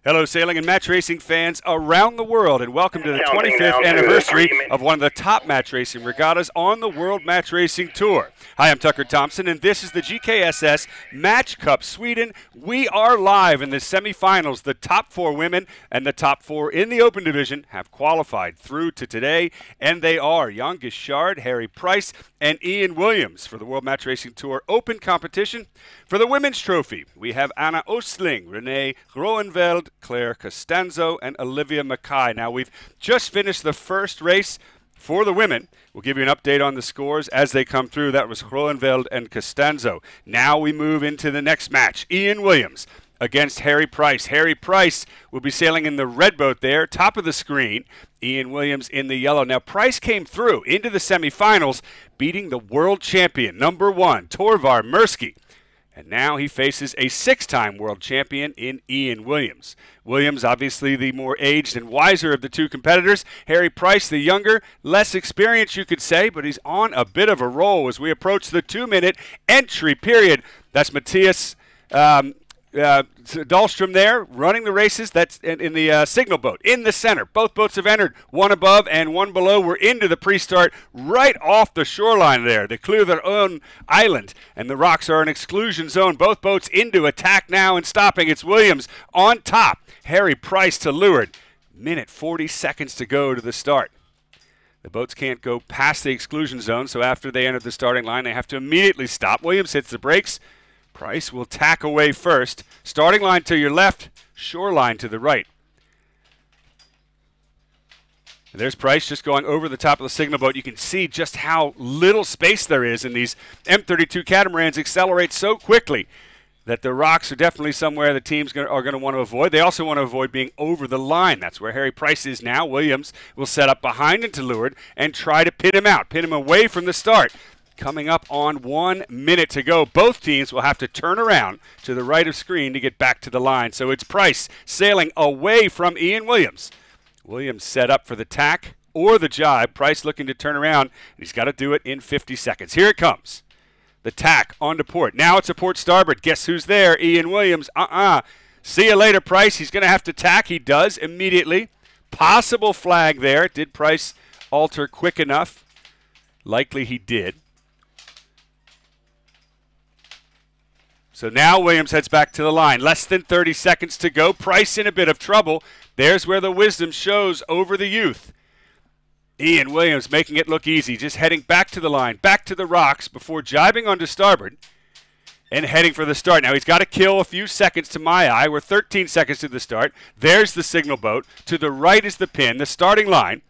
Hello, sailing and match racing fans around the world, and welcome to the 25th anniversary of one of the top match racing regattas on the World Match Racing Tour. Hi, I'm Tucker Thompson, and this is the GKSS Match Cup Sweden. We are live in the semifinals. The top 4 women and the top 4 in the open division have qualified through to today, and they are Jan Guichard, Harry Price, and Ian Williams for the World Match Racing Tour Open competition. For the women's trophy, we have Anna Ostling, Renee Groenveld, Claire Costanzo, and Olivia Mackay. Now, we've just finished the first race for the women. We'll give you an update on the scores as they come through. That was Groenveld and Costanzo. Now we move into the next match. Ian Williams against Harry Price. Harry Price will be sailing in the red boat there, top of the screen. Ian Williams in the yellow. Now, Price came through into the semifinals, beating the world champion, number 1, Torvar Mirsky. And now he faces a 6-time world champion in Ian Williams. Williams, obviously the more aged and wiser of the two competitors. Harry Price, the younger, less experienced, you could say, but he's on a bit of a roll as we approach the 2-minute entry period. That's Matthias Dahlstrom there running the races. That's in the signal boat in the center. Both boats have entered, one above and one below. We're into the pre-start right off the shoreline there, the Klöverön Island, and the rocks are an exclusion zone. Both boats into attack now and stopping. It's Williams on top. Harry Price to leeward. Minute 40 seconds to go to the start. The boats can't go past the exclusion zone, so after they enter the starting line, they have to immediately stop. Williams hits the brakes. Price will tack away first. Starting line to your left, shoreline to the right. And there's Price just going over the top of the signal boat. You can see just how little space there is, and these M32 catamarans accelerate so quickly that the rocks are definitely somewhere the teams are going to want to avoid. They also want to avoid being over the line. That's where Harry Price is now. Williams will set up behind and to leeward and try to pin him out, pin him away from the start. Coming up on 1 minute to go. Both teams will have to turn around to the right of screen to get back to the line. So it's Price sailing away from Ian Williams. Williams set up for the tack or the jibe. Price looking to turn around. He's got to do it in 50 seconds. Here it comes. The tack onto port. Now it's a port starboard. Guess who's there? Ian Williams. See you later, Price. He's going to have to tack. He does immediately. Possible flag there. Did Price alter quick enough? Likely he did. So now Williams heads back to the line. Less than 30 seconds to go. Price in a bit of trouble. There's where the wisdom shows over the youth. Ian Williams making it look easy, just heading back to the line, back to the rocks before jibing onto starboard and heading for the start. Now he's got to kill a few seconds to my eye. We're 13 seconds to the start. There's the signal boat. To the right is the pin, the starting line.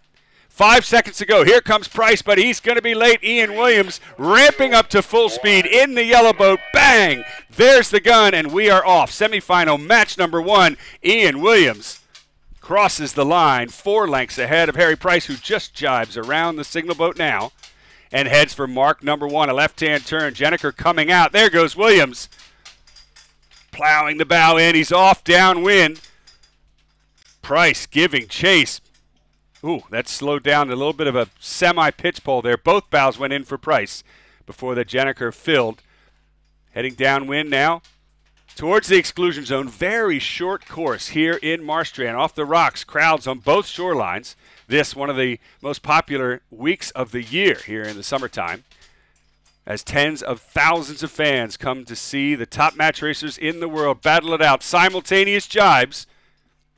5 seconds to go. Here comes Price, but he's going to be late. Ian Williams ramping up to full speed in the yellow boat. Bang! There's the gun, and we are off. Semifinal match number 1. Ian Williams crosses the line 4 lengths ahead of Harry Price, who just jibes around the signal boat now and heads for mark number 1. A left-hand turn. Jenneker coming out. There goes Williams. Plowing the bow in. He's off downwind. Price giving chase. Ooh, that slowed down a little bit of a semi-pitch pole there. Both bows went in for Price before the Jenneker filled. Heading downwind now towards the exclusion zone. Very short course here in Marstrand. Off the rocks, crowds on both shorelines. This, one of the most popular weeks of the year here in the summertime, as tens of thousands of fans come to see the top match racers in the world battle it out. Simultaneous jibes.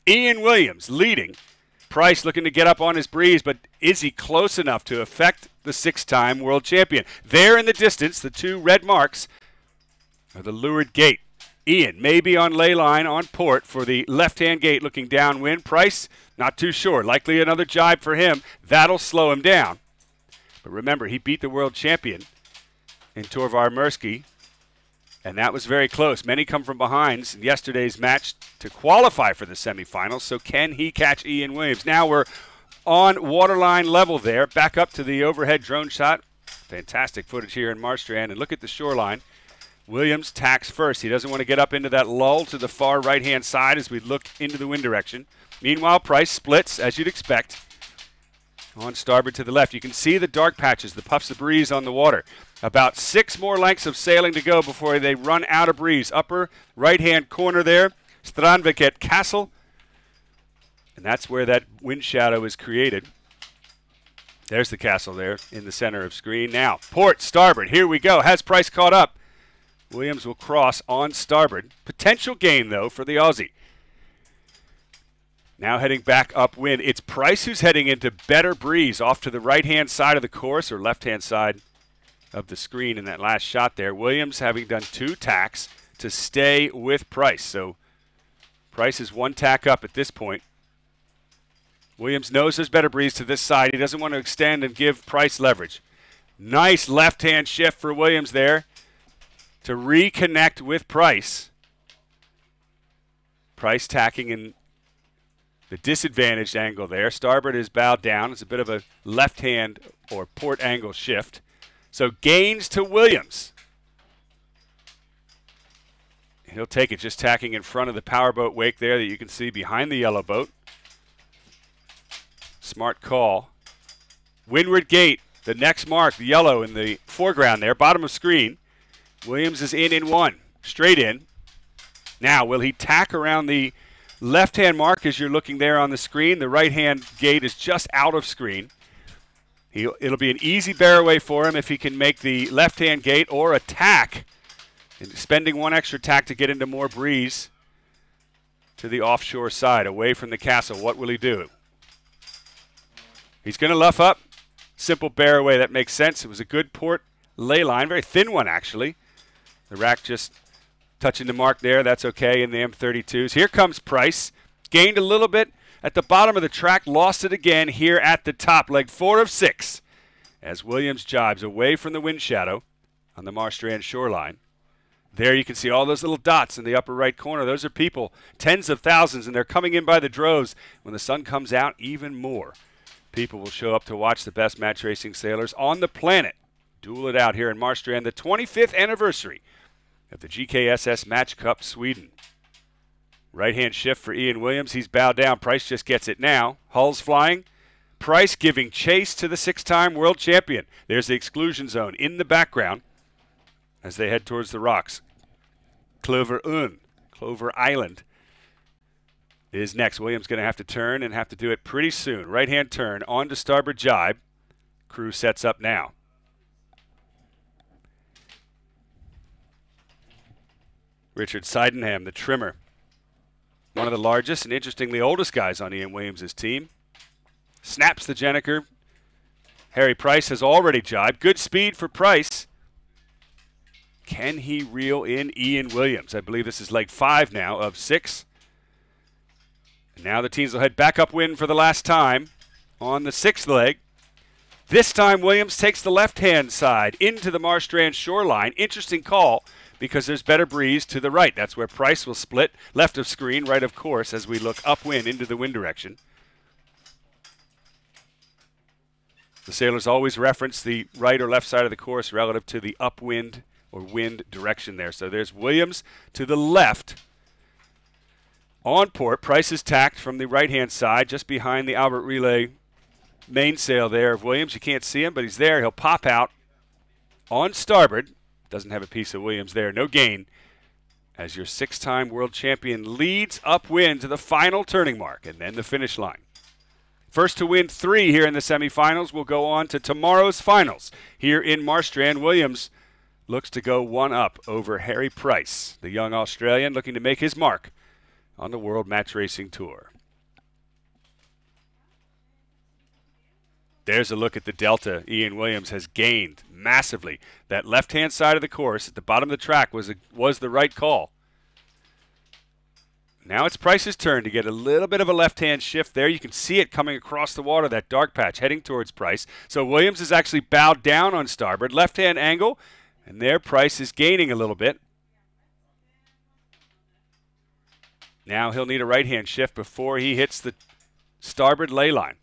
Ian Williams leading. Price looking to get up on his breeze, but is he close enough to affect the 6-time world champion? There in the distance, the 2 red marks are the leeward gate. Ian maybe on ley line on port for the left-hand gate looking downwind. Price, not too sure. Likely another jibe for him. That'll slow him down. But remember, he beat the world champion in Torvar Mirsky, and that was very close. Many come from behinds in yesterday's match to qualify for the semifinals, so can he catch Ian Williams? Now we're on waterline level there. Back up to the overhead drone shot. Fantastic footage here in Marstrand, and look at the shoreline. Williams tacks first. He doesn't want to get up into that lull to the far right-hand side as we look into the wind direction. Meanwhile, Price splits, as you'd expect, on starboard to the left. You can see the dark patches, the puffs of breeze on the water. About 6 more lengths of sailing to go before they run out of breeze. Upper right-hand corner there, Strandviket Castle. And that's where that wind shadow is created. There's the castle there in the center of screen. Now, port, starboard. Here we go. Has Price caught up? Williams will cross on starboard. Potential gain, though, for the Aussie. Now heading back upwind. It's Price who's heading into better breeze off to the right-hand side of the course, or left-hand side of the screen in that last shot there. Williams having done 2 tacks to stay with Price. So Price is 1 tack up at this point. Williams knows there's better breeze to this side. He doesn't want to extend and give Price leverage. Nice left-hand shift for Williams there to reconnect with Price. Price tacking in the disadvantaged angle there. Starboard is bowed down. It's a bit of a left-hand or port angle shift. So gains to Williams. He'll take it, just tacking in front of the powerboat wake there that you can see behind the yellow boat. Smart call. Windward gate, the next mark, the yellow in the foreground there, bottom of screen. Williams is in 1, straight in. Now, will he tack around the left-hand mark as you're looking there on the screen? The right-hand gate is just out of screen. It'll be an easy bear-away for him if he can make the left-hand gate or a tack, and spending 1 extra tack to get into more breeze to the offshore side, away from the castle. What will he do? He's going to luff up. Simple bear away. That makes sense. It was a good port ley line. Very thin one, actually. The rack just touching the mark there. That's okay in the M32s. Here comes Price. Gained a little bit at the bottom of the track. Lost it again here at the top. Leg 4 of 6 as Williams jibes away from the wind shadow on the Marstrand shoreline. There you can see all those little dots in the upper right corner. Those are people, tens of thousands, and they're coming in by the droves. When the sun comes out, even more people will show up to watch the best match racing sailors on the planet duel it out here in Marstrand, the 25th anniversary of the GKSS Match Cup Sweden. Right-hand shift for Ian Williams. He's bowed down. Price just gets it now. Hulls flying. Price giving chase to the 6-time world champion. There's the exclusion zone in the background as they head towards the rocks. Clover Island is next. Williams going to have to turn and have to do it pretty soon. Right-hand turn on to starboard jibe. Crew sets up now. Richard Sydenham, the trimmer. One of the largest and interestingly oldest guys on Ian Williams' team. Snaps the Jenniker. Harry Price has already jibed. Good speed for Price. Can he reel in Ian Williams? I believe this is leg 5 now of 6. And now the teams will head back upwind for the last time on the 6th leg. This time Williams takes the left-hand side into the Marstrand shoreline. Interesting call because there's better breeze to the right. That's where Price will split. Left of screen, right of course, as we look upwind into the wind direction. The sailors always reference the right or left side of the course relative to the upwind or wind direction there. So there's Williams to the left on port. Price is tacked from the right-hand side just behind the Albert Relay mainsail there of Williams. You can't see him, but he's there. He'll pop out on starboard. Doesn't have a piece of Williams there. No gain as your 6-time world champion leads upwind to the final turning mark and then the finish line. First to win 3 here in the semifinals will go on to tomorrow's finals. Here in Marstrand, Williams looks to go 1 up over Harry Price, the young Australian looking to make his mark on the World Match Racing Tour. There's a look at the delta Ian Williams has gained massively. That left-hand side of the course at the bottom of the track was the right call. Now it's Price's turn to get a little bit of a left-hand shift there. You can see it coming across the water, that dark patch heading towards Price. So Williams is actually bowed down on starboard. Left-hand angle, and there Price is gaining a little bit. Now he'll need a right-hand shift before he hits the starboard ley line.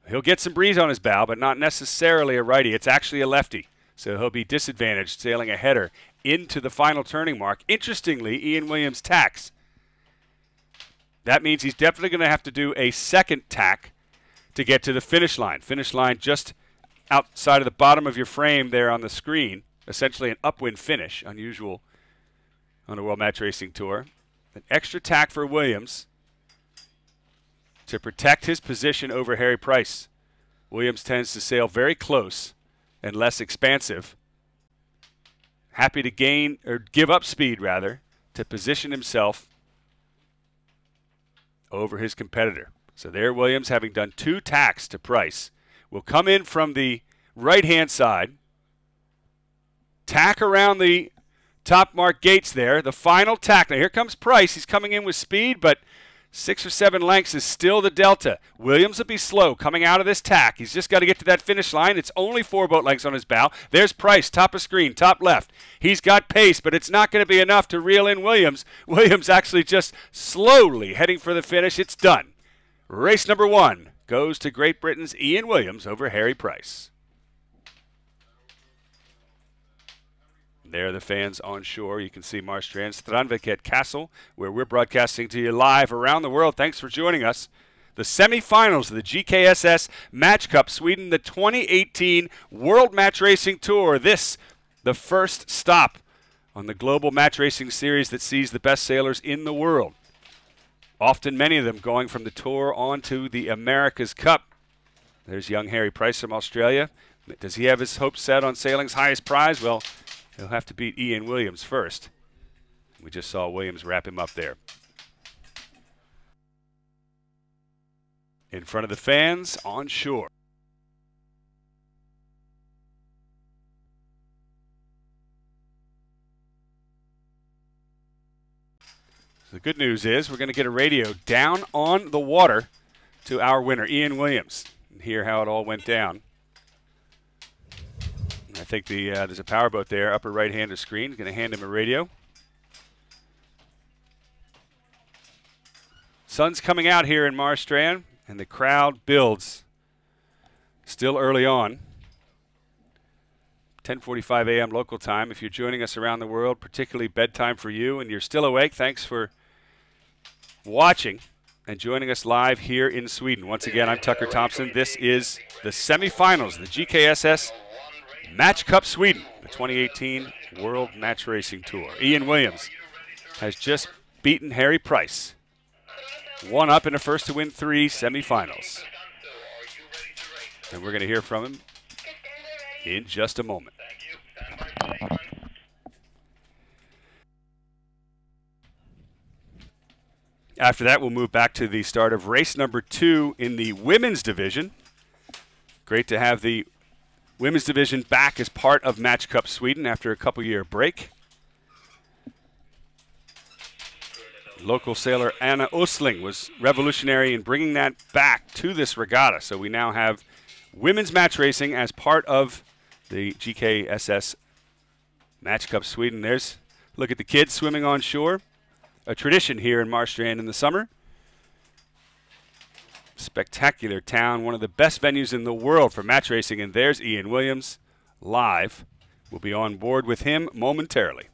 He'll get some breeze on his bow, but not necessarily a righty. It's actually a lefty, so he'll be disadvantaged sailing a header into the final turning mark. Interestingly, Ian Williams tacks. That means he's definitely going to have to do a second tack to get to the finish line. Finish line just outside of the bottom of your frame there on the screen. Essentially an upwind finish, unusual on the World Match Racing Tour. An extra tack for Williams. to protect his position over Harry Price. Williams tends to sail very close and less expansive. Happy to gain, or give up speed rather, to position himself over his competitor. So there Williams, having done 2 tacks to Price, will come in from the right-hand side, tack around the top mark gates there, the final tack. Now here comes Price. He's coming in with speed, but 6 or 7 lengths is still the delta. Williams will be slow coming out of this tack. He's just got to get to that finish line. It's only 4 boat lengths on his bow. There's Price, top of screen, top left. He's got pace, but it's not going to be enough to reel in Williams. Williams actually just slowly heading for the finish. It's done. Race number 1 goes to Great Britain's Ian Williams over Harry Price. There are the fans on shore. You can see Marstrand, Strandveket Castle, where we're broadcasting to you live around the world. Thanks for joining us. The semifinals of the GKSS Match Cup Sweden, the 2018 World Match Racing Tour. This, the first stop on the global match racing series that sees the best sailors in the world. Often many of them going from the Tour on to the America's Cup. There's young Harry Price from Australia. Does he have his hopes set on sailing's highest prize? Well, he'll have to beat Ian Williams first. We just saw Williams wrap him up there. In front of the fans on shore. So the good news is we're going to get a radio down on the water to our winner, Ian Williams, and hear how it all went down. I think there's a powerboat there, upper right-hand of screen. Going to hand him a radio. Sun's coming out here in Marstrand, and the crowd builds. Still early on. 10:45 a.m. local time. If you're joining us around the world, particularly bedtime for you, and you're still awake, thanks for watching and joining us live here in Sweden. Once again, I'm Tucker Thompson. This is the semifinals of the GKSS Match Cup Sweden, the 2018 World Match Racing Tour. Ian Williams has just beaten Harry Price. 1 up in a first to win 3 semifinals. And we're going to hear from him in just a moment. After that, we'll move back to the start of race number 2 in the women's division. Great to have the women's division back as part of Match Cup Sweden after a couple-year break. Local sailor Anna Osling was revolutionary in bringing that back to this regatta. So we now have women's match racing as part of the GKSS Match Cup Sweden. There's look at the kids swimming on shore. A tradition here in Marstrand in the summer. Spectacular town, one of the best venues in the world for match racing, and there's Ian Williams live. We'll be on board with him momentarily.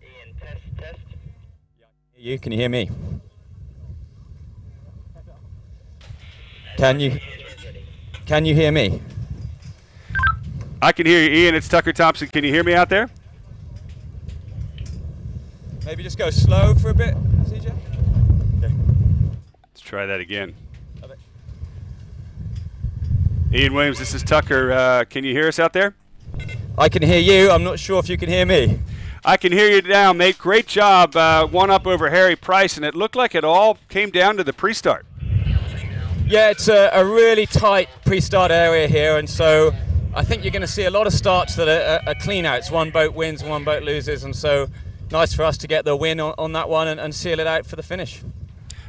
Ian, test. Can you hear me? Can you hear me? I can hear you, Ian. It's Tucker Thompson. Can you hear me out there? Maybe just go slow for a bit, CJ. Okay. Let's try that again. Ian Williams, this is Tucker. Can you hear us out there? I can hear you. I'm not sure if you can hear me. I can hear you now, mate. Great job. 1 up over Harry Price, and it looked like it all came down to the pre-start. Yeah, it's a really tight pre-start area here, and so I think you're going to see a lot of starts that are clean-outs. 1 boat wins, 1 boat loses, and so nice for us to get the win on that one and seal it out for the finish.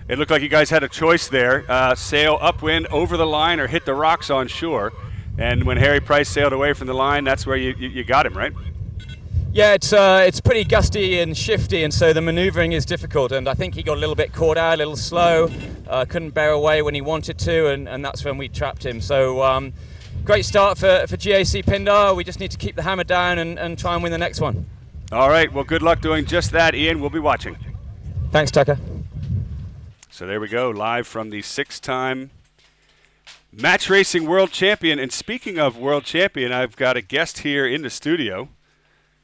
It looked like you guys had a choice there. Sail upwind over the line or hit the rocks on shore. And when Harry Price sailed away from the line, that's where you got him, right? Yeah, it's pretty gusty and shifty, and so the maneuvering is difficult. And I think he got a little bit caught out, a little slow, couldn't bear away when he wanted to, and that's when we trapped him. So great start for GAC Pindar. We just need to keep the hammer down and try and win the next one. All right, well, good luck doing just that, Ian. We'll be watching. Thanks, Tucker. So there we go, live from the 6-time match racing world champion. And speaking of world champion, I've got a guest here in the studio,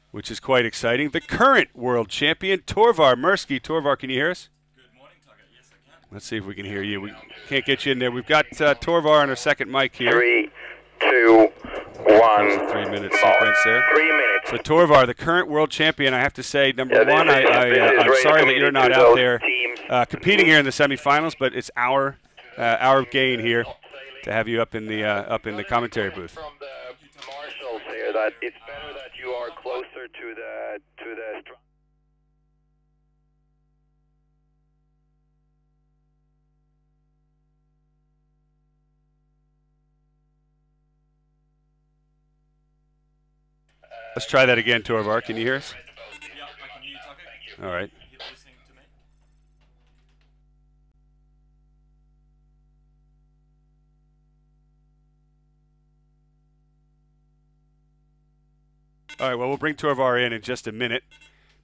which is quite exciting. The current world champion, Torvar Mirsky. Torvar, can you hear us? Let's see if we can hear you. We can't get you in there. We've got Torvar on our second mic here. 3, 2, 1. There's a 3-minute sequence there. 3 minutes. So Torvar, the current world champion, I have to say, number one, this is I'm sorry that you're not out there teams. competing here in the semifinals, but it's our gain here to have you up in the commentary booth. From the marshals here, that it's better that you are closer to the Let's try that again, Torvar. Can you hear us? Yeah, I can hear you, Tucker. All right. You listening to me? All right, well, we'll bring Torvar in just a minute.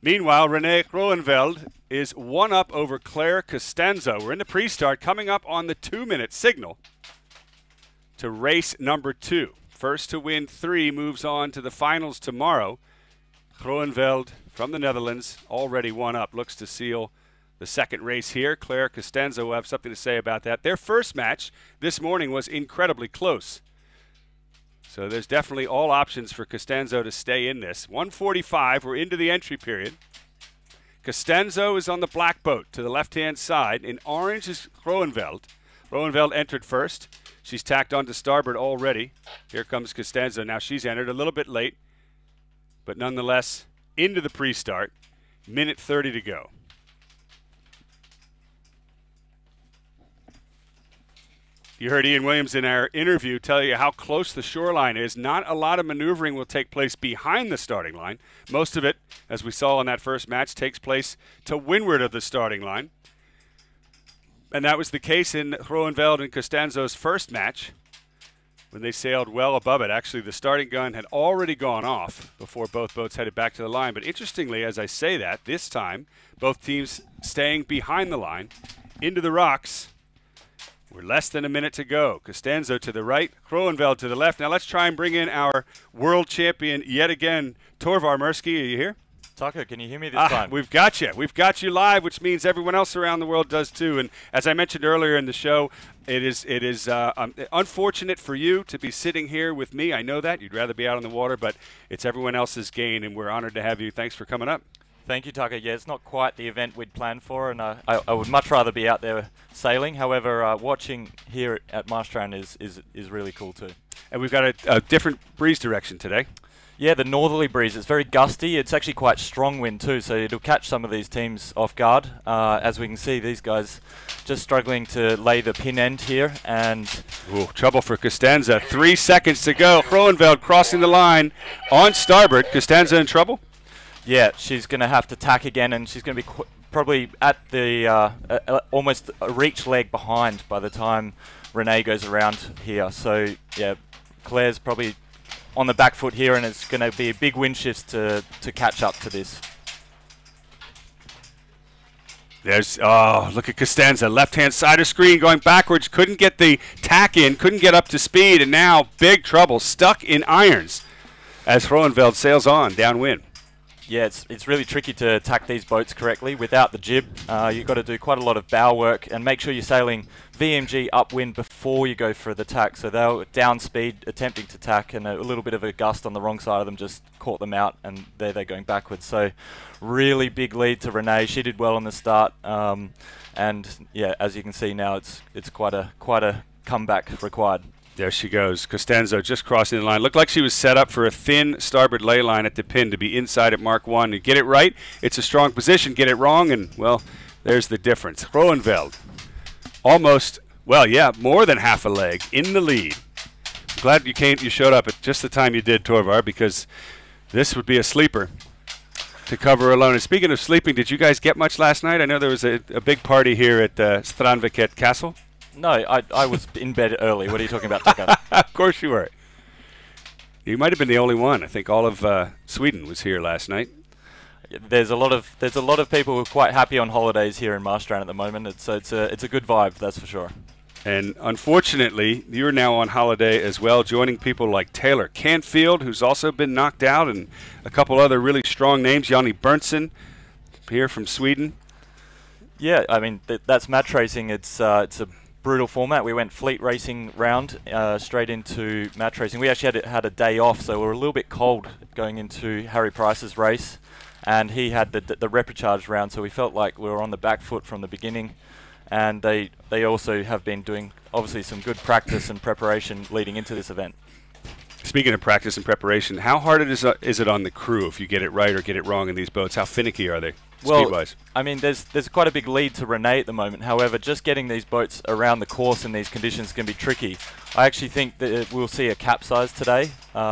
Meanwhile, Renee Groeneveld is one up over Claire Costanzo. We're in the pre-start, coming up on the 2-minute signal to race number 2. First to win 3 moves on to the finals tomorrow. Groeneveld from the Netherlands, already one up, looks to seal the second race here. Claire Costanzo will have something to say about that. Their first match this morning was incredibly close. So there's definitely all options for Costanzo to stay in this. 1:45, we're into the entry period. Costanzo is on the black boat to the left-hand side. In orange is Groeneveld. Groeneveld entered first. She's tacked onto starboard already. Here comes Costanzo. Now she's entered a little bit late, but nonetheless into the pre-start. Minute 30 to go. You heard Ian Williams in our interview tell you how close the shoreline is. Not a lot of maneuvering will take place behind the starting line. Most of it, as we saw in that first match, takes place to windward of the starting line. And that was the case in Groeneveld and Costanzo's first match when they sailed well above it. Actually, the starting gun had already gone off before both boats headed back to the line. But interestingly, as I say that, this time, both teams staying behind the line into the rocks. We're less than a minute to go. Costanzo to the right, Groeneveld to the left. Now let's try and bring in our world champion yet again, Torvar Mirsky. Are you here? Tucker, can you hear me this time? We've got you. We've got you live, which means everyone else around the world does too. And as I mentioned earlier in the show, it is unfortunate for you to be sitting here with me. I know that. You'd rather be out on the water, but it's everyone else's gain, and we're honored to have you. Thanks for coming up. Thank you, Tucker. Yeah, it's not quite the event we'd planned for, and I would much rather be out there sailing. However, watching here at Marstrand is really cool too. And we've got a different breeze direction today. Yeah, the northerly breeze. It's very gusty. It's actually quite strong wind too, so it'll catch some of these teams off guard. As we can see, these guys just struggling to lay the pin end here. And ooh, trouble for Costanza. 3 seconds to go. Groeneveld crossing the line on starboard. Costanza in trouble? Yeah, she's going to have to tack again, and she's going to be probably at the almost a reach leg behind by the time Renee goes around here. So, yeah, Claire's probably on the back foot here, and it's going to be a big wind shift to catch up to this. There's, oh, look at Costanza, left-hand side of screen going backwards, couldn't get the tack in, couldn't get up to speed, and now big trouble, stuck in irons as Groeneveld sails on downwind. Yeah, it's really tricky to tack these boats correctly without the jib. You've got to do quite a lot of bow work and make sure you're sailing VMG upwind before you go for the tack. So they were down speed attempting to tack, and a little bit of a gust on the wrong side of them just caught them out, and there they're going backwards. So really big lead to Renee. She did well on the start, and yeah, as you can see now, it's quite a comeback required. There she goes. Costanzo just crossing the line. Looked like she was set up for a thin starboard ley line at the pin to be inside at Mark 1. You get it right, it's a strong position. Get it wrong, and, well, there's the difference. Groeneveld, almost, well, yeah, more than half a leg in the lead. Glad you showed up at just the time you did, Torvar, because this would be a sleeper to cover alone. And speaking of sleeping, did you guys get much last night? I know there was a big party here at Strandveket Castle. No, I was in bed early. What are you talking about, Tucker? Of course you were. You might have been the only one. I think all of Sweden was here last night. There's a lot of people who are quite happy on holidays here in Marstrand at the moment. It's a good vibe, that's for sure. And unfortunately, you're now on holiday as well, joining people like Taylor Canfield, who's also been knocked out, and a couple other really strong names. Yanni Berntsen here from Sweden. Yeah, I mean that's match racing. It's a brutal format. We went fleet racing round straight into match racing. We actually had a day off, so we were a little bit cold going into Harry Price's race, and he had the reprecharge round, so we felt like we were on the back foot from the beginning. And they also have been doing obviously some good practice and preparation leading into this event. Speaking of practice and preparation, how hard is it on the crew if you get it right or get it wrong in these boats? How finicky are they, speed-wise? I mean, there's quite a big lead to Renee at the moment. However, just getting these boats around the course in these conditions can be tricky. I actually think that we'll see a capsize today.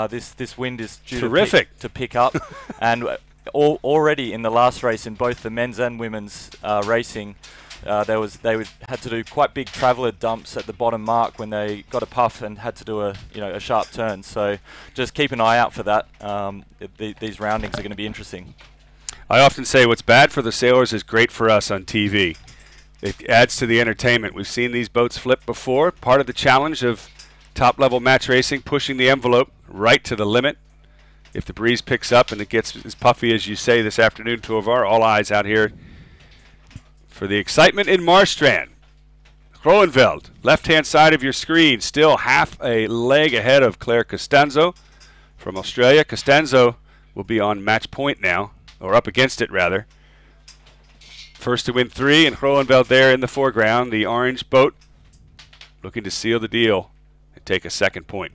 This wind is due to pick up. And already in the last race, in both the men's and women's racing, they had to do quite big traveller dumps at the bottom mark when they got a puff and had to do a sharp turn. So just keep an eye out for that. These roundings are going to be interesting. I often say what's bad for the sailors is great for us on TV. It adds to the entertainment. We've seen these boats flip before. Part of the challenge of top-level match racing, pushing the envelope right to the limit. If the breeze picks up and it gets as puffy as you say this afternoon, Torvar, all eyes out here for the excitement in Marstrand. Groeneveld, left-hand side of your screen, still half a leg ahead of Claire Costanzo from Australia. Costanzo will be on match point now, or up against it rather. First to win 3, and Groeneveld there in the foreground. The orange boat looking to seal the deal and take a second point.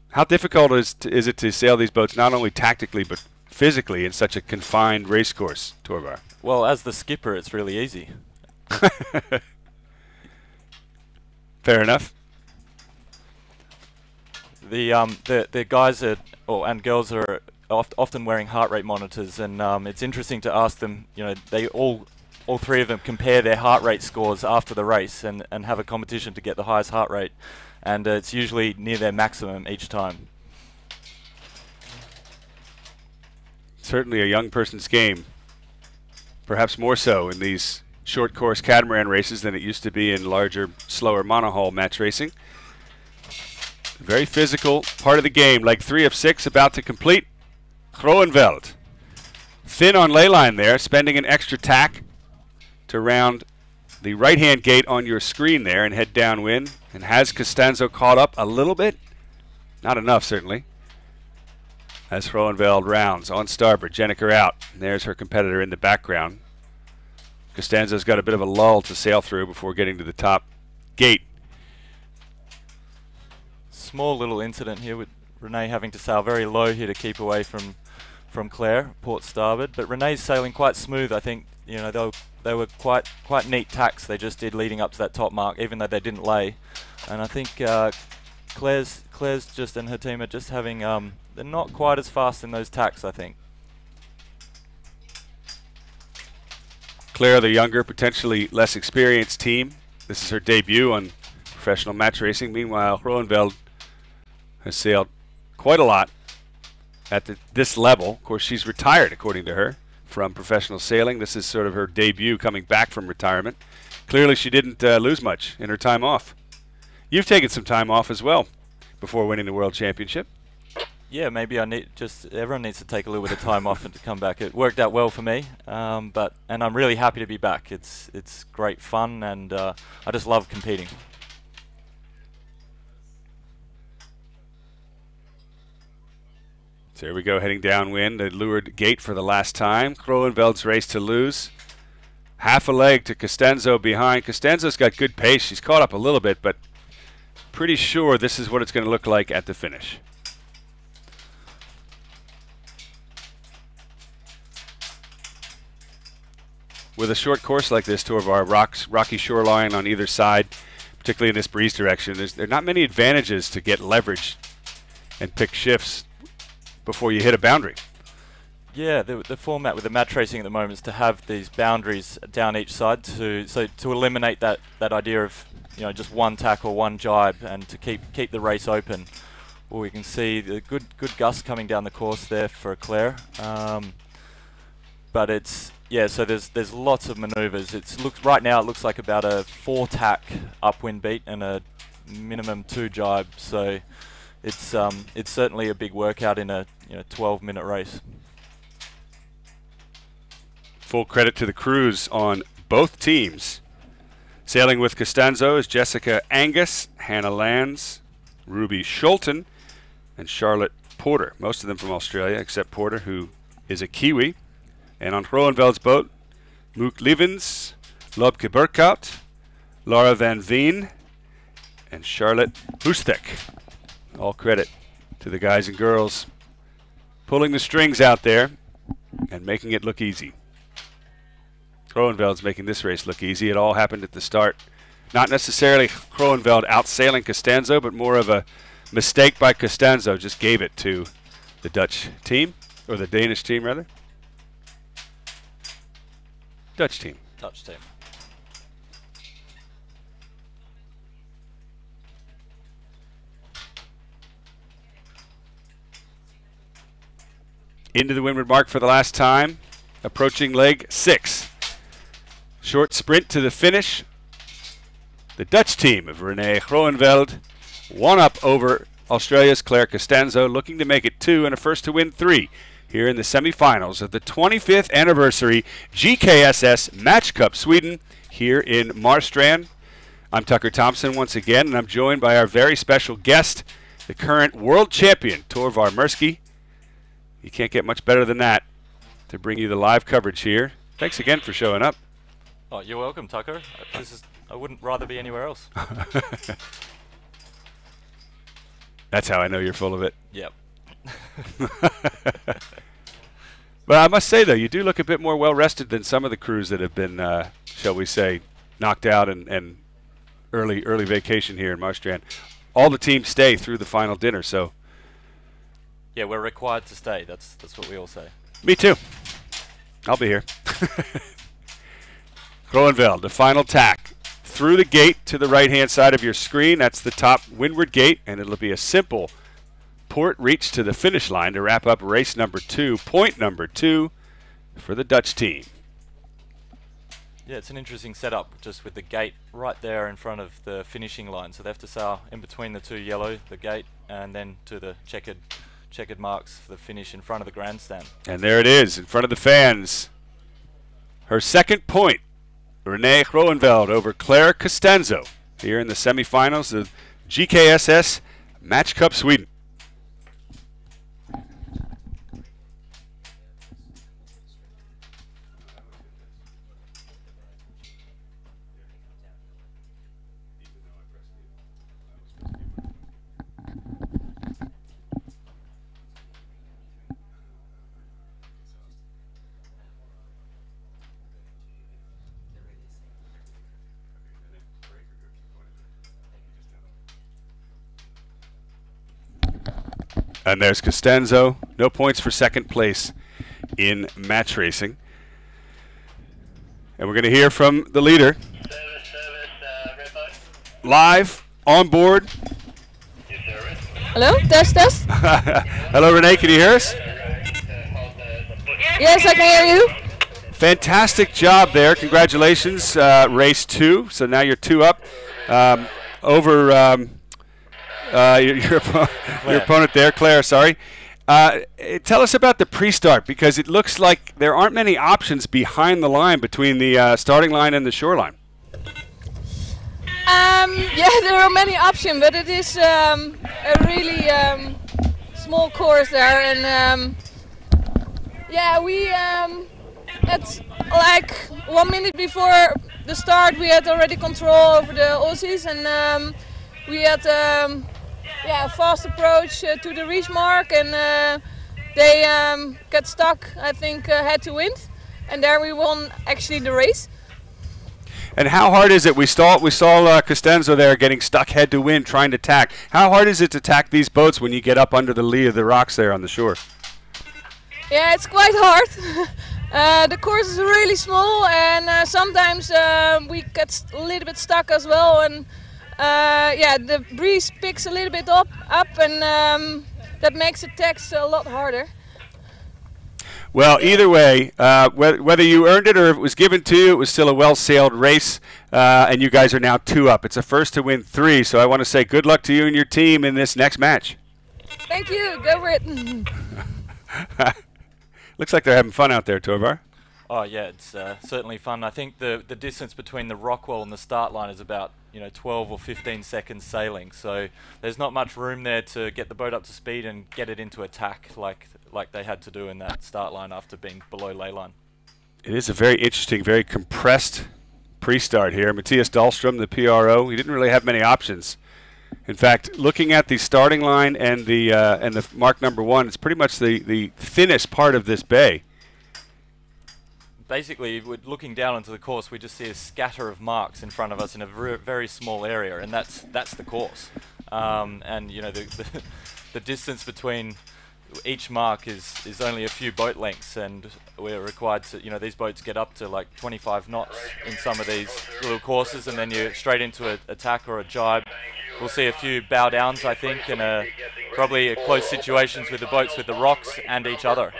How difficult is it to sail these boats, not only tactically but physically, in such a confined race course, Torvar? Well, as the skipper, it's really easy. Fair enough. The guys and girls are often wearing heart rate monitors, and it's interesting to ask them. They all three of them compare their heart rate scores after the race and have a competition to get the highest heart rate, and it's usually near their maximum each time. Certainly a young person's game. Perhaps more so in these short course catamaran races than it used to be in larger, slower monohull match racing. Very physical part of the game. Leg 3 of 6 about to complete. Groeneveld. Thin on leyline there, spending an extra tack to round the right-hand gate on your screen there and head downwind. And has Costanzo caught up a little bit? Not enough, certainly. As Groeneveld rounds on starboard, Jenneker out. And there's her competitor in the background. Costanzo's got a bit of a lull to sail through before getting to the top gate. Small little incident here with Renee having to sail very low here to keep away from Claire, port starboard. But Renee's sailing quite smooth. I think they were quite neat tacks they just did leading up to that top mark, even though they didn't lay. And I think Claire's just and her team are just having they're not quite as fast in those tacks, I think. Claire, the younger, potentially less experienced team. This is her debut on professional match racing. Meanwhile, Groeneveld has sailed quite a lot at this level. Of course, she's retired, according to her, from professional sailing. This is sort of her debut coming back from retirement. Clearly, she didn't lose much in her time off. You've taken some time off as well before winning the World Championship. Yeah, maybe everyone needs to take a little bit of time off and to come back. It worked out well for me, and I'm really happy to be back. It's great fun, and I just love competing. So here we go, heading downwind, the leeward gate for the last time. Groenveld's race to lose. Half a leg to Costanzo behind. Costanzo's got good pace. She's caught up a little bit, but pretty sure this is what it's going to look like at the finish. With a short course like this, Torvar, rocky shoreline on either side, particularly in this breeze direction, there are not many advantages to get leverage and pick shifts before you hit a boundary. Yeah, the format with the match racing at the moment is to have these boundaries down each side to eliminate that idea of just one tack or one jibe, and to keep the race open. Well, we can see the good gust coming down the course there for Claire, but it's. Yeah, so there's lots of manoeuvres. Right now it looks like about a 4 tack upwind beat and a minimum 2 jibe. So it's certainly a big workout in a 12-minute race. Full credit to the crews on both teams. Sailing with Costanzo is Jessica Angus, Hannah Lands, Ruby Schulten, and Charlotte Porter. Most of them from Australia, except Porter, who is a Kiwi. And on Groenveld's boat, Mook Livens, Lobke Burkhout, Laura Van Veen, and Charlotte Hoostek. All credit to the guys and girls pulling the strings out there and making it look easy. Groenveld's making this race look easy. It all happened at the start. Not necessarily Groenveld outsailing Costanzo, but more of a mistake by Costanzo. Just gave it to the Dutch team, or the Danish team, rather. Dutch team. Dutch team. Into the windward mark for the last time. Approaching leg 6. Short sprint to the finish. The Dutch team of Renee Groenveld, one up over Australia's Claire Costanzo, looking to make it 2 and a first to win 3 here in the semifinals of the 25th anniversary GKSS Match Cup Sweden here in Marstrand. I'm Tucker Thompson once again, and I'm joined by our very special guest, the current world champion, Torvar Murski. You can't get much better than that to bring you the live coverage here. Thanks again for showing up. Oh, you're welcome, Tucker. I wouldn't rather be anywhere else. That's how I know you're full of it. Yep. But I must say, though, you do look a bit more well-rested than some of the crews that have been, shall we say, knocked out and early vacation here in Marstrand. All the teams stay through the final dinner, so. Yeah, we're required to stay. That's what we all say. Me too. I'll be here. Groenveld, the final tack. Through the gate to the right-hand side of your screen. That's the top windward gate, and it'll be a simple port reach to the finish line to wrap up race number 2, point number 2 for the Dutch team. Yeah, it's an interesting setup, just with the gate right there in front of the finishing line. So they have to sail in between the two yellow, the gate, and then to the checkered marks for the finish in front of the grandstand. And there it is, in front of the fans. Her second point, Renee Groenveld over Claire Costanzo here in the semifinals of GKSS Match Cup Sweden. And there's Costanzo. No points for second place in match racing. And we're going to hear from the leader. Live, on board. Hello, test. Hello, Renee, can you hear us? Yes, I can hear you. Fantastic job there. Congratulations, race 2. So now you're 2 up over your opponent there, Claire, sorry. Tell us about the pre-start, because it looks like there aren't many options behind the line between the starting line and the shoreline. Yeah, there are many options, but it is a really small course there, and yeah, we it's like 1 minute before the start we had already control over the Aussies, and we had a fast approach to the reach mark, and they got stuck, I think, head to wind, and there we won actually the race. And how hard is it? We saw Costanzo there getting stuck head to wind trying to tack. How hard is it to tack these boats when you get up under the lee of the rocks there on the shore? Yeah, it's quite hard. The course is really small, and sometimes we get a little bit stuck as well, and yeah, the breeze picks a little bit up and that makes the tacks a lot harder. Well, either way, whether you earned it or if it was given to you, it was still a well-sailed race, and you guys are now 2 up. It's a first to win 3, so I want to say good luck to you and your team in this next match. Thank you. Go for it. Looks like they're having fun out there, Torvar. Oh yeah, it's certainly fun. I think the distance between the rock wall and the start line is about 12 or 15 seconds sailing. So there's not much room there to get the boat up to speed and get it into attack like they had to do in that start line after being below ley line. It is a very interesting, very compressed pre-start here. Matthias Dahlstrom, the PRO, he didn't really have many options. In fact, looking at the starting line and the mark number 1, it's pretty much the thinnest part of this bay. Basically, looking down onto the course, we just see a scatter of marks in front of us in a very small area, and that's the course. And the distance between each mark is only a few boat lengths, and we're required to, these boats get up to like 25 knots in some of these little courses, and then you're straight into an attack or a jibe. We'll see a few bow downs, I think, and probably close situations with the boats with the rocks and each other.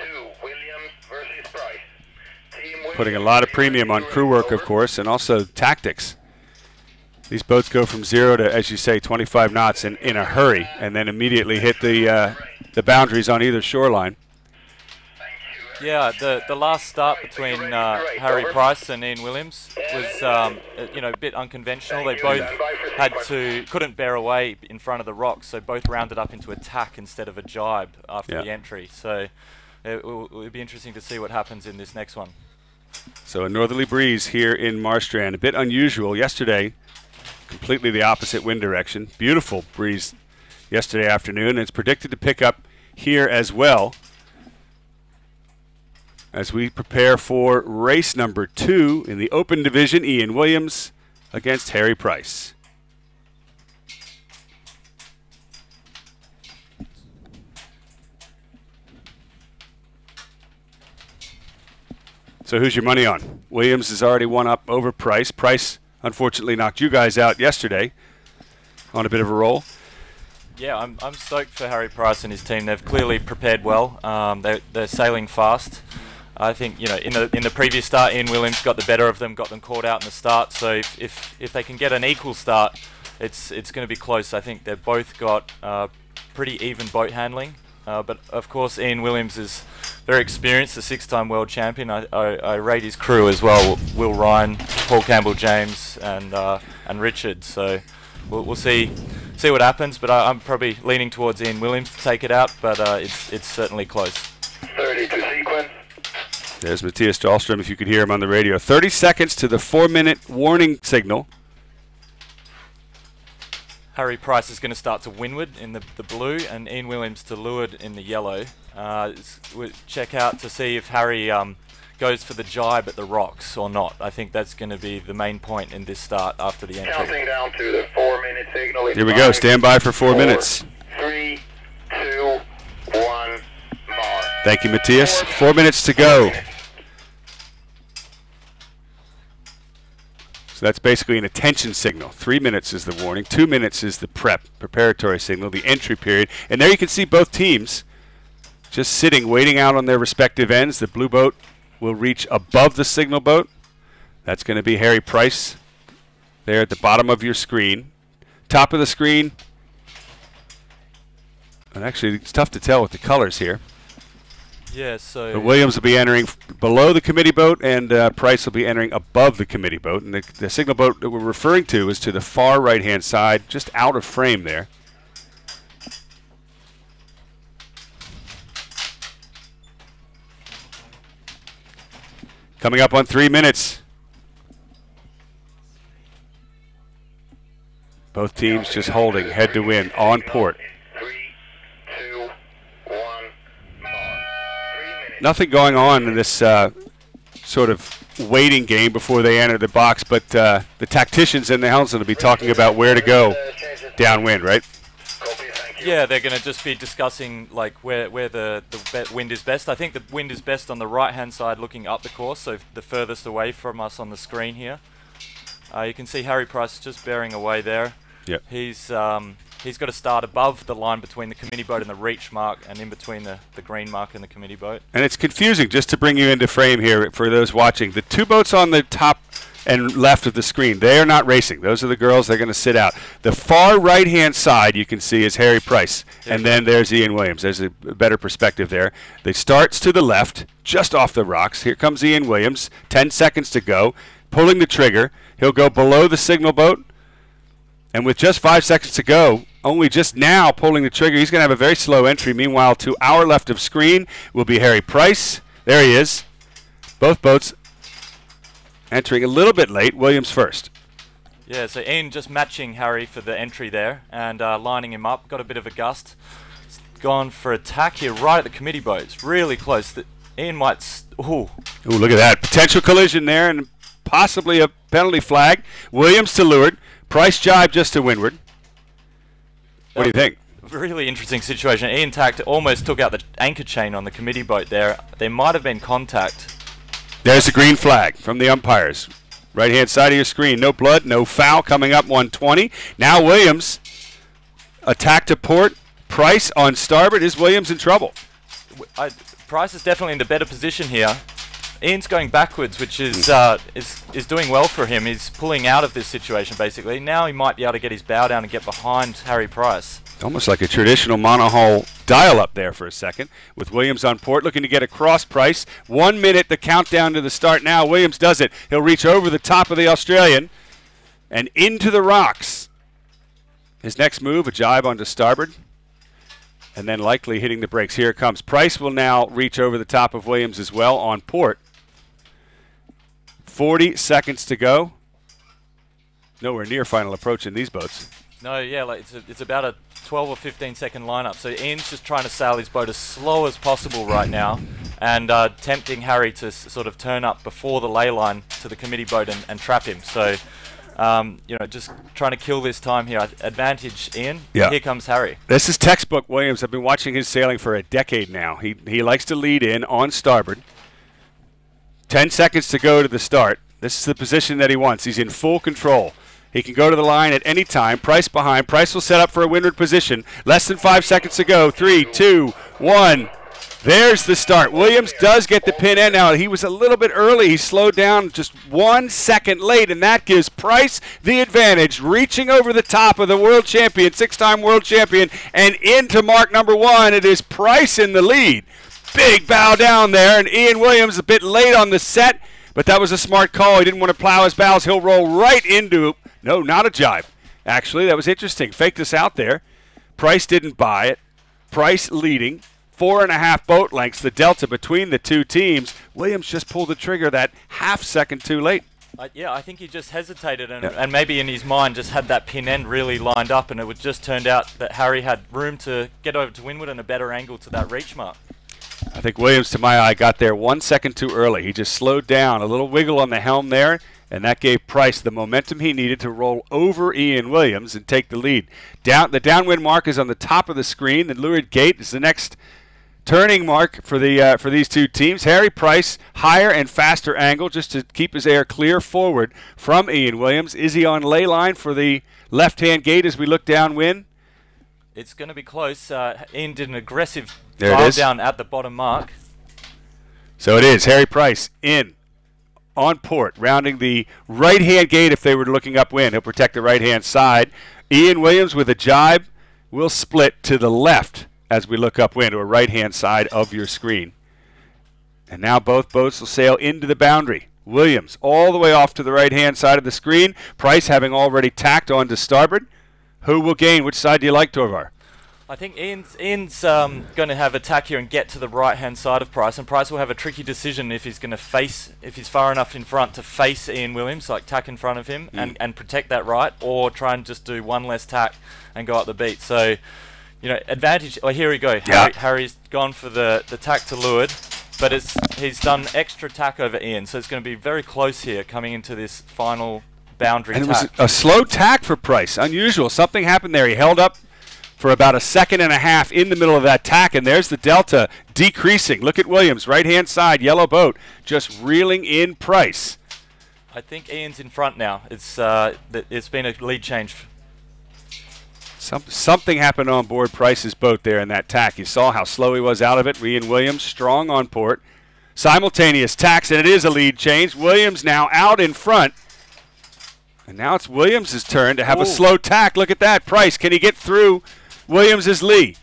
Putting a lot of premium on crew work, of course, and also tactics. These boats go from 0 to, as you say, 25 knots in a hurry, and then immediately hit the boundaries on either shoreline. Yeah, the last start between Harry Price and Ian Williams was a bit unconventional. They both couldn't bear away in front of the rocks, so both rounded up into attack instead of a jibe after the entry. So it will be interesting to see what happens in this next one. So a northerly breeze here in Marstrand, a bit unusual. Yesterday, completely the opposite wind direction. Beautiful breeze yesterday afternoon, and it's predicted to pick up here as well as we prepare for race number 2 in the open division. Ian Williams against Harry Price. So who's your money on? Williams has already won up over Price. Price unfortunately knocked you guys out yesterday on a bit of a roll. Yeah, I'm stoked for Harry Price and his team. They've clearly prepared well. They're sailing fast. I think in the previous start, Ian Williams got the better of them, got them caught out in the start. So if they can get an equal start, it's going to be close. I think they've both got pretty even boat handling. But of course, Ian Williams is very experienced, the 6-time world champion. I rate his crew as well: Will Ryan, Paul Campbell-James, and Richard. So we'll see what happens. But I'm probably leaning towards Ian Williams to take it out. But it's certainly close. 32 sequence. There's Matthias Dahlstrom, if you could hear him on the radio. 30 seconds to the 4-minute warning signal. Harry Price is going to start to windward in the blue, and Ian Williams to leeward in the yellow. We'll check out to see if Harry goes for the jibe at the rocks or not. I think that's going to be the main point in this start after the entry. Counting down to the 4-minute signal. Here we go. Stand by for 4 minutes. 3, 2, 1, mark. Thank you, Matthias. 4 minutes to go. So that's basically an attention signal. 3 minutes is the warning. 2 minutes is the preparatory signal, the entry period. And there you can see both teams just sitting, waiting out on their respective ends. The blue boat will reach above the signal boat. That's going to be Harry Price there at the bottom of your screen. Top of the screen. And actually, it's tough to tell with the colors here. Yeah, so But Williams will be entering below the committee boat, and Price will be entering above the committee boat. And the signal boat that we're referring to is to the far right-hand side, just out of frame there. Coming up on 3 minutes. Both teams just holding head to wind on port. 3, 2, 1, mark. 3 minutes. Nothing going on in this sort of waiting game before they enter the box, but the tacticians in the helmsman will be talking about where to go downwind, right? Copy, thank you. yeah, they're going to just be discussing like where the wind is best. I think the wind is best on the right-hand side looking up the course, so the furthest away from us on the screen here. You can see Harry Price just bearing away there. Yep. He's got to start above the line between the committee boat and the reach mark, and in between the green mark and the committee boat. And it's confusing, just to bring you into frame here for those watching. The two boats on the top and left of the screen. They are not racing. Those are the girls. They're going to sit out. The far right-hand side you can see is Harry Price, and then there's Ian Williams. There's a better perspective there. They starts to the left, just off the rocks. Here comes Ian Williams. 10 seconds to go. Pulling the trigger. He'll go below the signal boat, and with just 5 seconds to go, only just now pulling the trigger. He's going to have a very slow entry. Meanwhile, to our left of screen will be Harry Price. There he is. Both boats entering a little bit late. Williams first. Yeah, so Ian just matching Harry for the entry there and lining him up. Got a bit of a gust. Gone for attack here right at the committee boat. It's really close. Ian might... Ooh, look at that. Potential collision there and possibly a penalty flag. Williams to leeward. Price jibe just to windward. What do you think? Really interesting situation. Ian tacked almost took out the anchor chain on the committee boat there. There might have been contact. There's the green flag from the umpires. Right-hand side of your screen. No blood, no foul coming up 120. Now Williams attack to port. Price on starboard. Is Williams in trouble? Price is definitely in the better position here. Ian's going backwards, which is doing well for him. He's pulling out of this situation, basically. Now he might be able to get his bow down and get behind Harry Price. Almost like a traditional monohull dial-up there for a second, with Williams on port, looking to get across Price. 1 minute, the countdown to the start now. Williams does it. He'll reach over the top of the Australian and into the rocks. His next move, a jibe onto starboard, and then likely hitting the brakes. Here it comes. Price will now reach over the top of Williams as well on port. 40 seconds to go. Nowhere near final approach in these boats. No, yeah, like it's about a 12 or 15 second lineup. So Ian's just trying to sail his boat as slow as possible right now and tempting Harry to sort of turn up before the ley line to the committee boat and trap him. So, just trying to kill this time here. Advantage, Ian. Yeah. Here comes Harry. This is textbook Williams. I've been watching his sailing for a decade now. He likes to lead in on starboard. 10 seconds to go to the start. This is the position that he wants. He's in full control. He can go to the line at any time. Price behind. Price will set up for a windward position. Less than 5 seconds to go. 3, 2, 1. There's the start. Williams does get the pin in. Now, he was a little bit early. He slowed down just 1 second late, and that gives Price the advantage, reaching over the top of the world champion, 6-time world champion, and into mark number 1. It is Price in the lead. Big bow down there, and Ian Williams a bit late on the set, but that was a smart call. He didn't want to plow his bows. He'll roll right into, no, not a jibe. Actually, that was interesting. Faked us out there. Price didn't buy it. Price leading. 4.5 boat lengths, the delta between the two teams. Williams just pulled the trigger that half second too late. Yeah, I think he just hesitated and maybe in his mind just had that pin end really lined up, and it would just turned out that Harry had room to get over to windward and a better angle to that reach mark. I think Williams, to my eye, got there 1 second too early. He just slowed down, a little wiggle on the helm there, and that gave Price the momentum he needed to roll over Ian Williams and take the lead. The downwind mark is on the top of the screen. The leeward gate is the next turning mark for these two teams. Harry Price, higher and faster angle just to keep his air clear forward from Ian Williams. Is he on ley line for the left-hand gate as we look downwind? It's going to be close. Ian did an aggressive There it dive is. down at the bottom mark. So it is Harry Price in on port, rounding the right-hand gate if they were looking upwind. He'll protect the right-hand side. Ian Williams with a jibe will split to the left as we look upwind, or right-hand side of your screen. And now both boats will sail into the boundary. Williams all the way off to the right-hand side of the screen. Price having already tacked on to starboard. Who will gain? Which side do you like, Torvar? I think Ian's going to have attack here and get to the right-hand side of Price, and Price will have a tricky decision if he's going to face, if he's far enough in front to face Ian Williams, like tack in front of him and protect that right, or try and just do one less tack and go up the beat. So, advantage. Oh, here we go. Yeah. Harry's gone for the tack to leeward, but he's done extra tack over Ian, so it's going to be very close here coming into this final boundary And tack. it was a slow tack for Price. Unusual. Something happened there. He held up for about a second and a half in the middle of that tack, and there's the delta decreasing. Look at Williams, right-hand side, yellow boat, just reeling in Price. I think Ian's in front now. It's been a lead change. Something happened on board Price's boat there in that tack. You saw how slow he was out of it. Ian Williams strong on port. Simultaneous tacks, and it is a lead change. Williams now out in front. And now it's Williams' turn to have a slow tack. Look at that. Price, can he get through Williams' lee?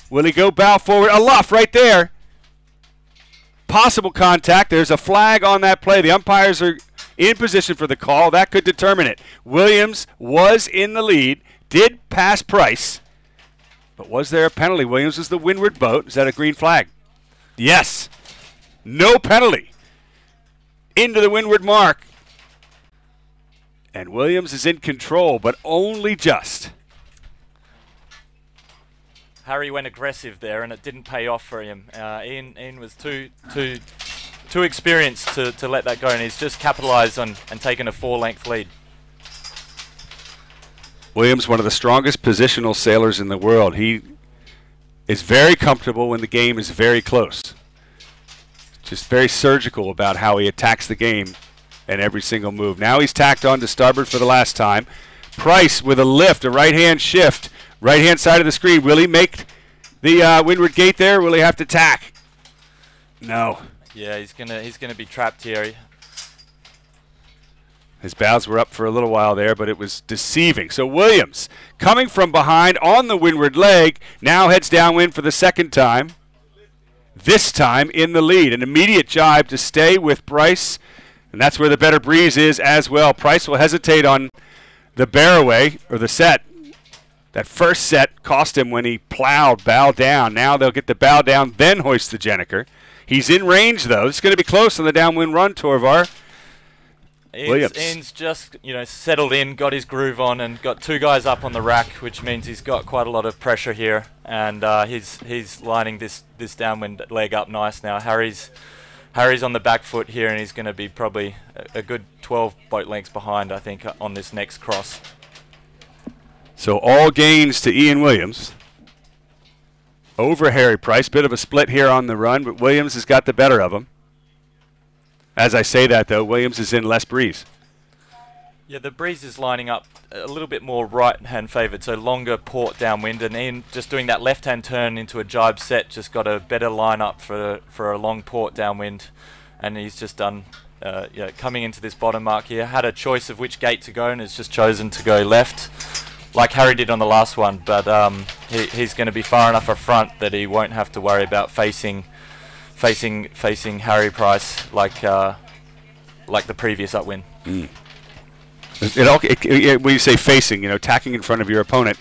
Will he go bow forward? A luff right there. Possible contact. There's a flag on that play. The umpires are in position for the call. That could determine it. Williams was in the lead, did pass Price, but was there a penalty? Williams is the windward boat. Is that a green flag? Yes. No penalty. Into the windward mark. And Williams is in control, but only just. Harry went aggressive there, and it didn't pay off for him. Ian was too experienced to let that go, and he's just capitalised on and taken a 4-length lead. Williams, one of the strongest positional sailors in the world. He is very comfortable when the game is very close. Just very surgical about how he attacks the game and every single move. Now he's tacked on to starboard for the last time. Price with a lift, a right-hand shift. Right-hand side of the screen. Will he make the windward gate there? Will he have to tack? No. Yeah, he's gonna be trapped here. His bows were up for a little while there, but it was deceiving. So Williams, coming from behind on the windward leg, now heads downwind for the second time. This time in the lead. An immediate jibe to stay with Price, and that's where the better breeze is as well. Price will hesitate on the bearaway, or the set. That first set cost him when he plowed bow down. Now they'll get the bow down, then hoist the Jenniker. He's in range, though. It's going to be close on the downwind run, Torvar. Williams. Ian's just, settled in, got his groove on, and got 2 guys up on the rack, which means he's got quite a lot of pressure here. And he's lining this downwind leg up nice now. Harry's on the back foot here, and he's going to be probably a good 12 boat lengths behind, I think, on this next cross. So all gains to Ian Williams over Harry Price. Bit of a split here on the run, but Williams has got the better of him. As I say that, though, Williams is in less breeze. Yeah, the breeze is lining up a little bit more right-hand favoured, so longer port downwind, and Ian just doing that left-hand turn into a jibe set just got a better line up for a long port downwind, and he's just done, coming into this bottom mark here, had a choice of which gate to go and has just chosen to go left, like Harry did on the last one, but he's going to be far enough up front that he won't have to worry about facing Harry Price like the previous upwind. Mm. When you say facing, tacking in front of your opponent,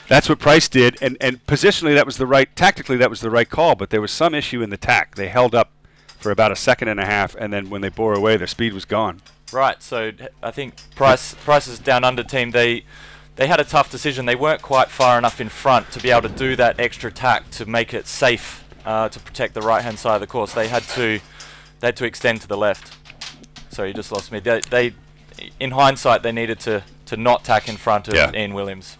that's what Price did, and positionally tactically that was the right call, but there was some issue in the tack. They held up for about a second and a half, and then when they bore away, their speed was gone. Right, so I think Price's down under team, they had a tough decision. They weren't quite far enough in front to be able to do that extra tack to make it safe to protect the right-hand side of the course. They had to extend to the left. Sorry, you just lost me. They in hindsight, they needed to not tack in front of Ian Williams.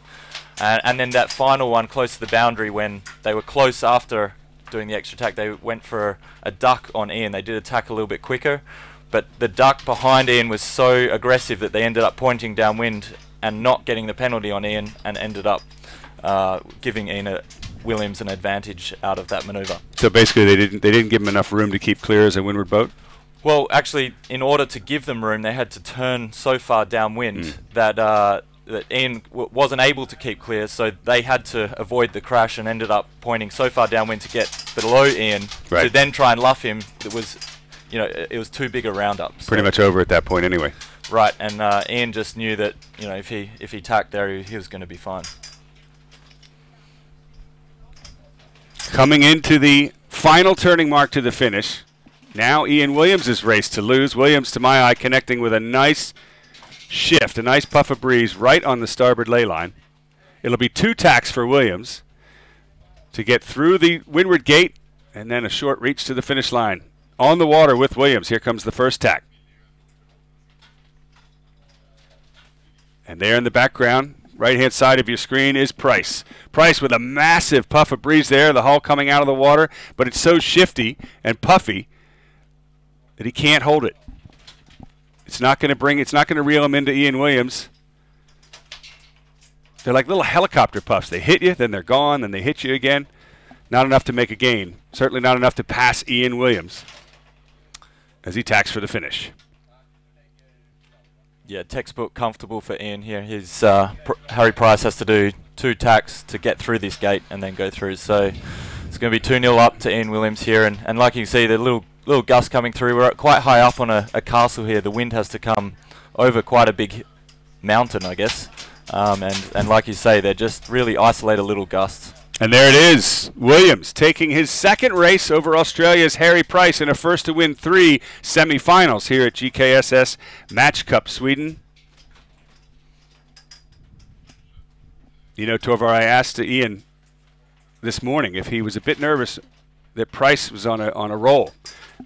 And then that final one close to the boundary, when they were close after doing the extra tack, they went for a duck on Ian. They did a tack a little bit quicker, but the duck behind Ian was so aggressive that they ended up pointing downwind and not getting the penalty on Ian, and ended up giving Williams an advantage out of that manoeuvre. So basically they didn't give him enough room to keep clear as a windward boat? Well, actually, in order to give them room, they had to turn so far downwind that Ian wasn't able to keep clear, so they had to avoid the crash and ended up pointing so far downwind to get below Ian to then try and luff him. It was too big a roundup. Pretty much over at that point anyway. Right, and Ian just knew that if he tacked there, he was going to be fine. Coming into the final turning mark to the finish. Now Ian Williams' race to lose. Williams, to my eye, connecting with a nice shift, a nice puff of breeze right on the starboard ley line. It'll be 2 tacks for Williams to get through the windward gate, and then a short reach to the finish line. On the water with Williams. Here comes the first tack. And there in the background, right-hand side of your screen, is Price. Price with a massive puff of breeze there, the hull coming out of the water, but it's so shifty and puffy that he can't hold it. It's not going to reel him into Ian Williams. They're like little helicopter puffs. They hit you, then they're gone, then they hit you again. Not enough to make a gain. Certainly not enough to pass Ian Williams as he tacks for the finish. Yeah, textbook comfortable for Ian here. His Harry Price has to do 2 tacks to get through this gate and then go through. So it's going to be 2-0 up to Ian Williams here. And like you can see, the little gust coming through. We're quite high up on a castle here. The wind has to come over quite a big mountain, I guess. And like you say, they're just really isolated little gusts. And there it is, Williams taking his second race over Australia's Harry Price in a first to win 3 semifinals here at GKSS Match Cup Sweden. You know, Torvar, I asked Ian this morning if he was a bit nervous that Price was on a roll.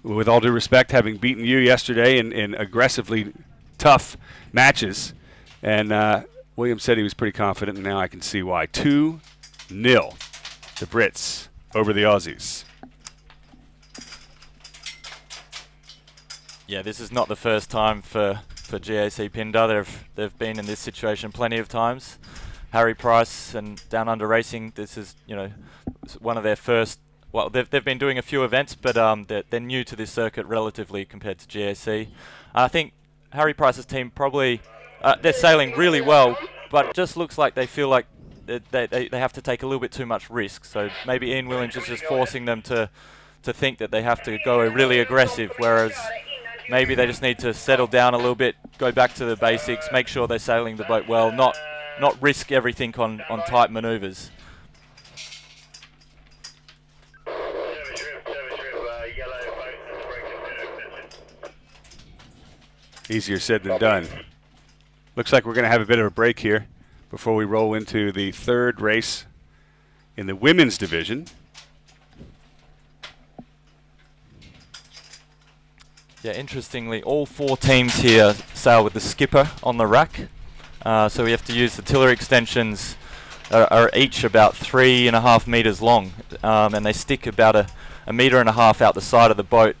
With all due respect, having beaten you yesterday in aggressively tough matches. And Williams said he was pretty confident, and now I can see why. 2-0, the Brits over the Aussies. Yeah, this is not the first time for GAC Pindar. They've been in this situation plenty of times. Harry Price and Down Under Racing, this is, you know, one of their first. Well, they've been doing a few events, but they're new to this circuit relatively compared to GAC. I think Harry Price's team probably they're sailing really well, but it just looks like they feel like they have to take a little bit too much risk. So maybe Ian Williams is just forcing them to think that they have to go really aggressive, whereas maybe they just need to settle down a little bit, go back to the basics, make sure they're sailing the boat well, not risk everything on tight maneuvers. Easier said than done. Looks like we're going to have a bit of a break here before we roll into the third race in the women's division. Yeah, interestingly, all 4 teams here sail with the skipper on the rack. So we have to use the tiller extensions are each about 3.5 meters long, and they stick about a meter and a half out the side of the boat.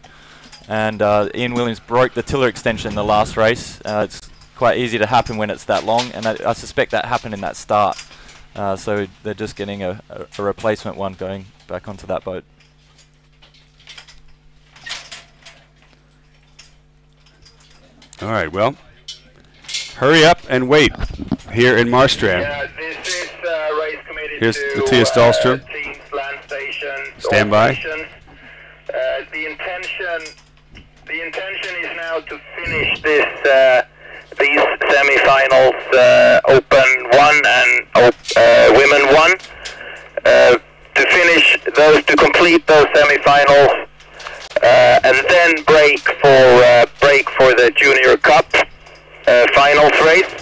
And Ian Williams broke the tiller extension in the last race. It's quite easy to happen when it's that long, and I suspect that happened in that start. So they're just getting a replacement one going back onto that boat. All right, well, hurry up and wait here in Marstrand. Yeah, this is race committee. Here's Matthias Dahlstrom. Teams, land stations, Stand by. The intention is now to finish these semi-finals, Open 1 and Women 1. To finish those, to complete those semi-finals, and then break for the Junior Cup finals race.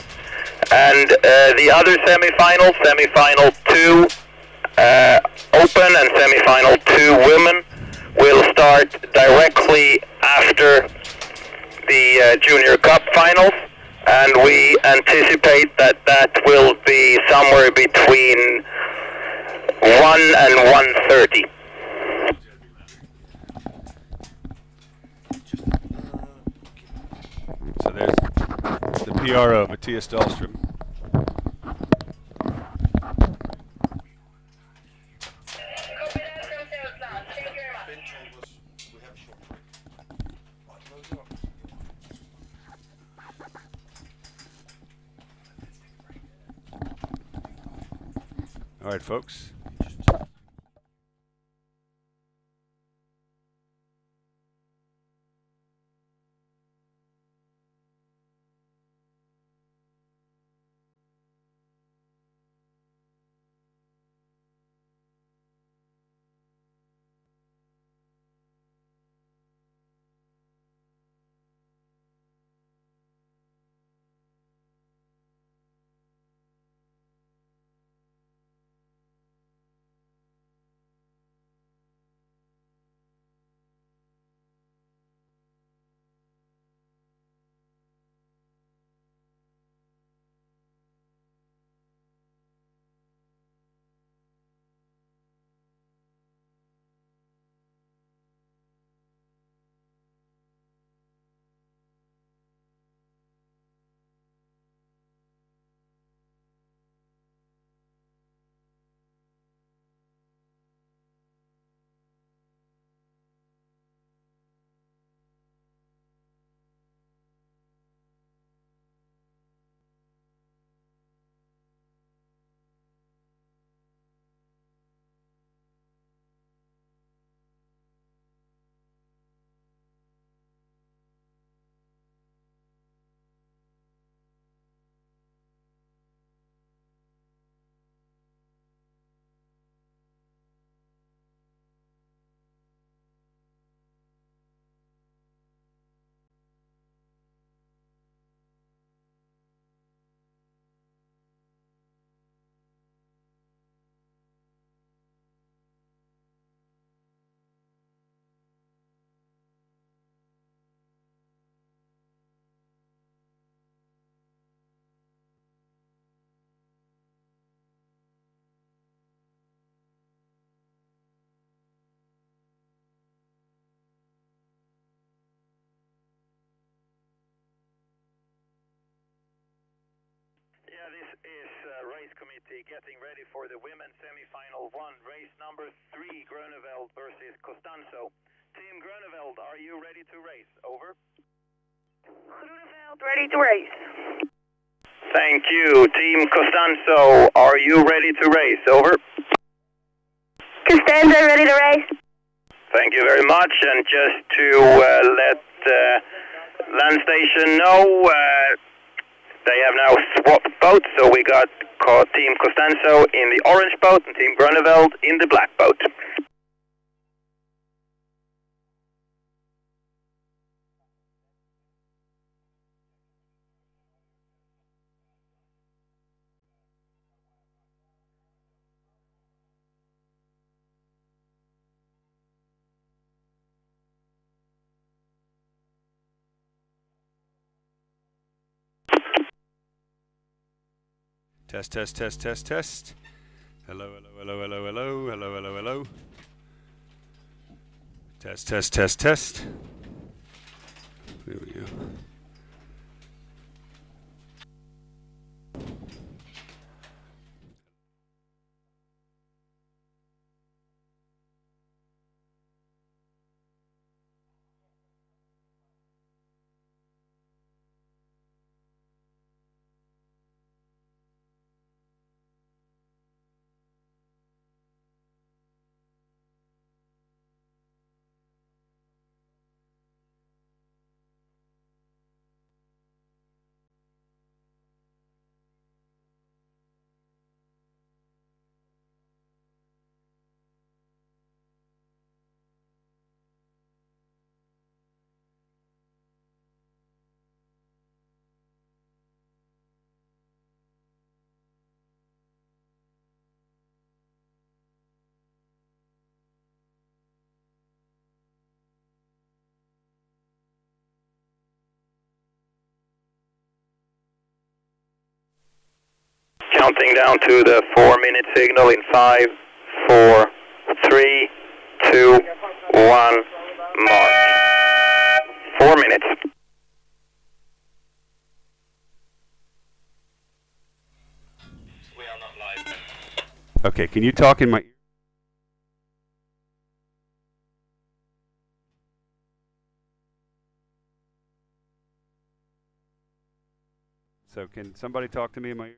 And the other semi-finals, semi-final 2 Open and semi-final 2 Women, will start directly after the Junior Cup finals, and we anticipate that will be somewhere between 1 and 1:30. So there's the PRO, Matthias Dahlstrom. All right, folks. committee getting ready for the women's semi-final 1, race number 3, Groeneveld versus Costanzo. Team Groeneveld, are you ready to race? Over. Groeneveld, ready to race. Thank you. Team Costanzo, are you ready to race? Over. Costanzo, ready to race. Thank you very much. And just to let land station know, they have now swapped boats, so we got Team Costanzo in the orange boat and Team Groeneveld in the black boat. Test, test, test, test, test. Hello, hello, hello, hello, hello, hello, hello, hello. Test, test, test, test. There we go. Counting down to the 4-minute signal in 5, 4, 3, 2, 1, mark. 4 minutes. We are not live. Okay, can you talk in my ear? So can somebody talk to me in my ear?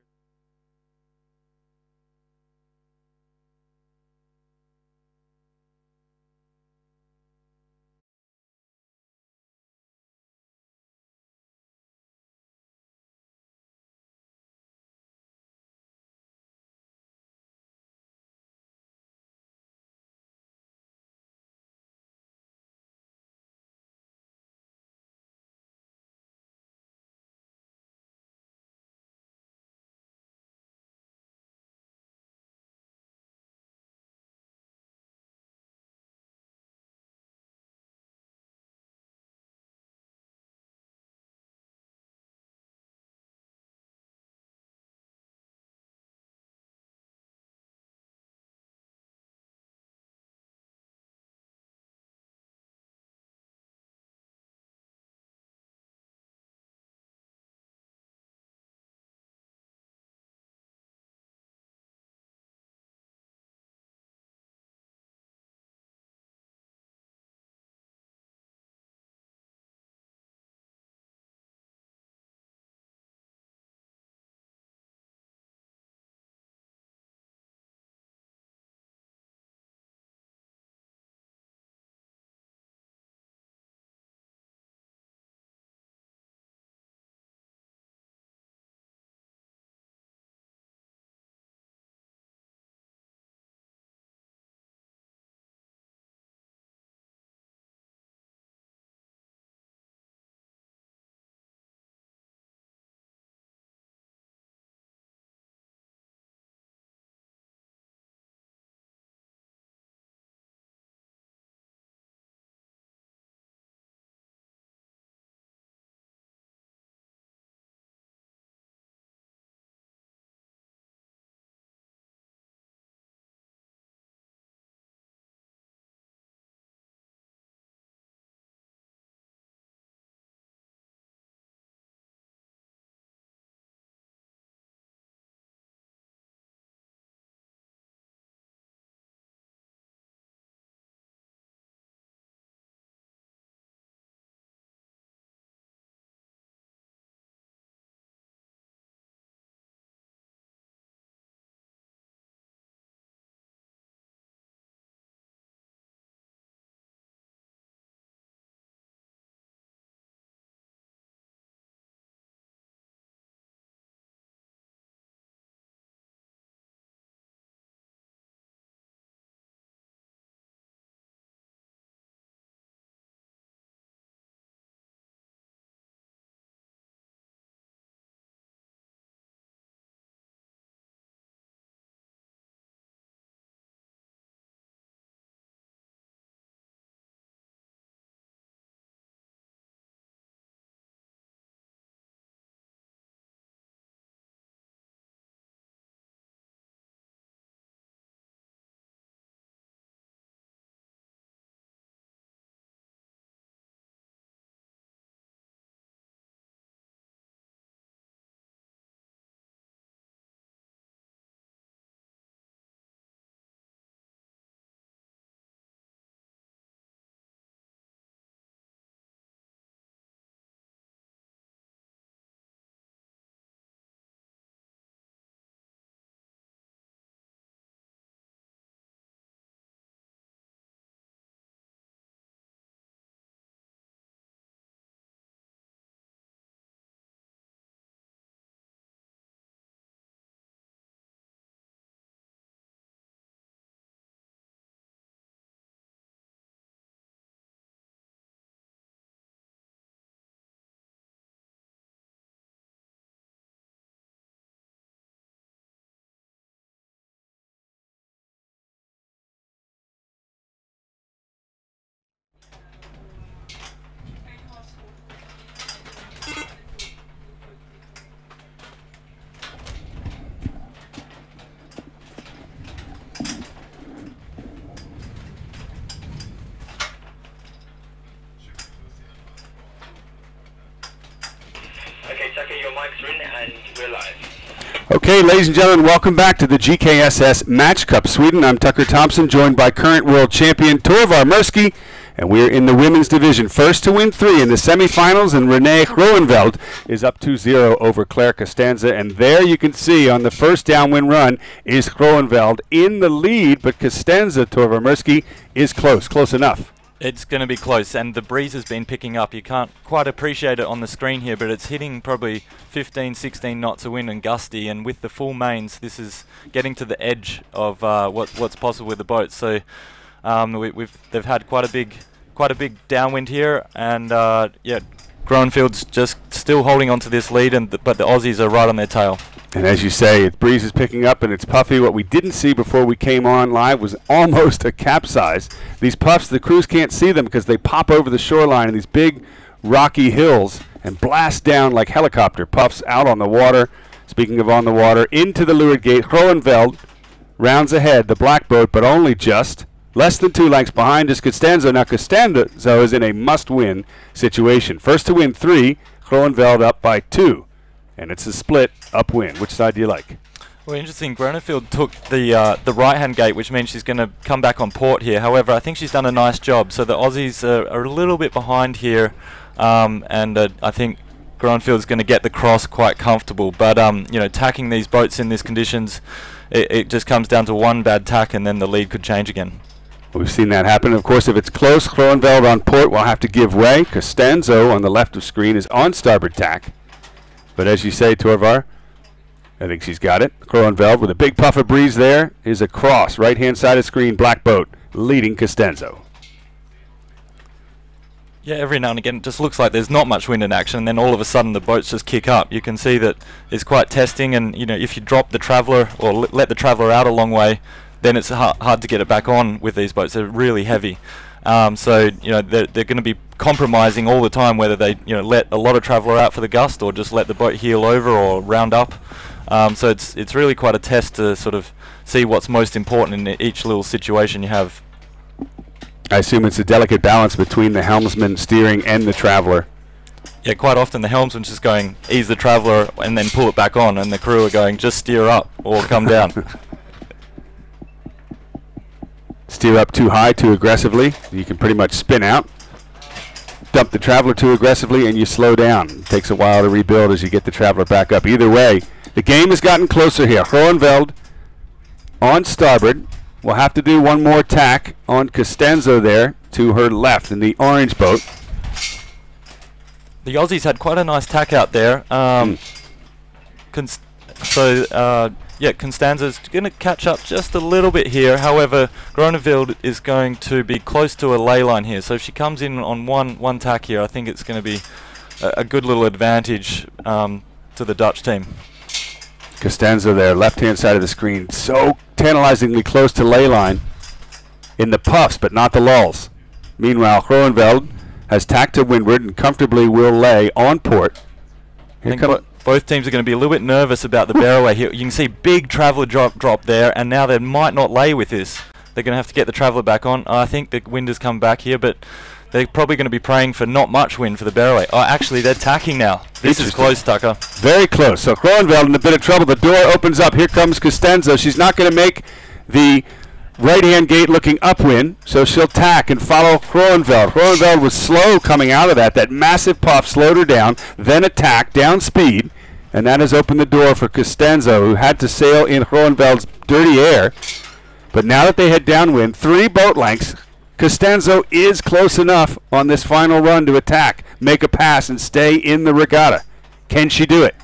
Okay, ladies and gentlemen, welcome back to the GKSS Match Cup Sweden. I'm Tucker Thompson, joined by current world champion Torvar Murski, and we're in the women's division. First to win 3 in the semifinals, and Renee Groenveld is up 2-0 over Claire Costanza. And there you can see on the first downwind run is Groenveld in the lead, but Costanza, Torvar Murski, is close enough. It's going to be close, and the breeze has been picking up. You can't quite appreciate it on the screen here, but it's hitting probably 15, 16 knots of wind and gusty, and with the full mains, this is getting to the edge of what's possible with the boat. So they've had quite a big downwind here, and yeah, Groenveld's just still holding on to this lead, but the Aussies are right on their tail. And as you say, the breeze is picking up and it's puffy. What we didn't see before we came on live was almost a capsize. These puffs, the crews can't see them because they pop over the shoreline in these big rocky hills and blast down like helicopter puffs out on the water. Speaking of on the water, into the leeward gate, Groenveld rounds ahead, the black boat, but only just. Less than 2 lengths behind is Costanzo. Now Costanzo is in a must-win situation. First to win 3, Groenveld up by 2. And it's a split upwind. Which side do you like? Well, interesting. Groeneveld took the right-hand gate, which means she's going to come back on port here. However, I think she's done a nice job. So the Aussies are a little bit behind here, and I think Groenveld's going to get the cross quite comfortable. But you know, tacking these boats in these conditions, it just comes down to one bad tack, and then the lead could change again. We've seen that happen. Of course, if it's close, Groenveld on port will have to give way. Costanzo on the left of screen is on starboard tack. But as you say, Torvar, I think she's got it. Groenveld with a big puff of breeze there is across. Right-hand side of screen, black boat, leading Costanzo. Yeah, every now and again it just looks like there's not much wind in action, and then all of a sudden the boats just kick up. You can see that it's quite testing, and you know, if you drop the Traveller or let the Traveller out a long way, then it's hard to get it back on with these boats. They're really heavy. So you know, they're going to be compromising all the time whether they let a lot of Traveller out for the gust or just let the boat heel over or round up. So it's really quite a test to sort of see what's most important in each little situation you have. I assume it's a delicate balance between the helmsman steering and the Traveller. Yeah, quite often the helmsman's just going ease the Traveller and then pull it back on, and the crew are going just steer up or come down. Steer up too high, too aggressively, you can pretty much spin out. Dump the Traveller too aggressively and you slow down. It takes a while to rebuild as you get the Traveller back up. Either way, the game has gotten closer here. Groenveld on starboard will have to do one more tack on Costanzo there to her left in the orange boat. The Aussies had quite a nice tack out there. Yeah, Costanza's going to catch up just a little bit here. However, Groeneveld is going to be close to a ley line here. So if she comes in on one tack here, I think it's going to be a good little advantage to the Dutch team. Costanza there, left-hand side of the screen, so tantalizingly close to ley line in the puffs, but not the lulls. Meanwhile, Groeneveld has tacked to windward and comfortably will lay on port. Here comes. Both teams are going to be a little bit nervous about the barroway here. You can see big Traveller drop there, and now they might not lay with this. They're going to have to get the Traveller back on. I think the wind has come back here, but they're probably going to be praying for not much wind for the barroway. Oh, actually, they're tacking now. This is close, Tucker. Very close. So Groeneveld in a bit of trouble. The door opens up. Here comes Costanzo. She's not going to make the right-hand gate looking upwind, so she'll tack and follow Groeneveld. Groeneveld was slow coming out of that. That massive puff slowed her down, then a tack, down speed, and that has opened the door for Costanzo, who had to sail in Groeneveld's dirty air. But now that they head downwind, 3 boat lengths, Costanzo is close enough on this final run to attack, make a pass, and stay in the regatta. Can she do it?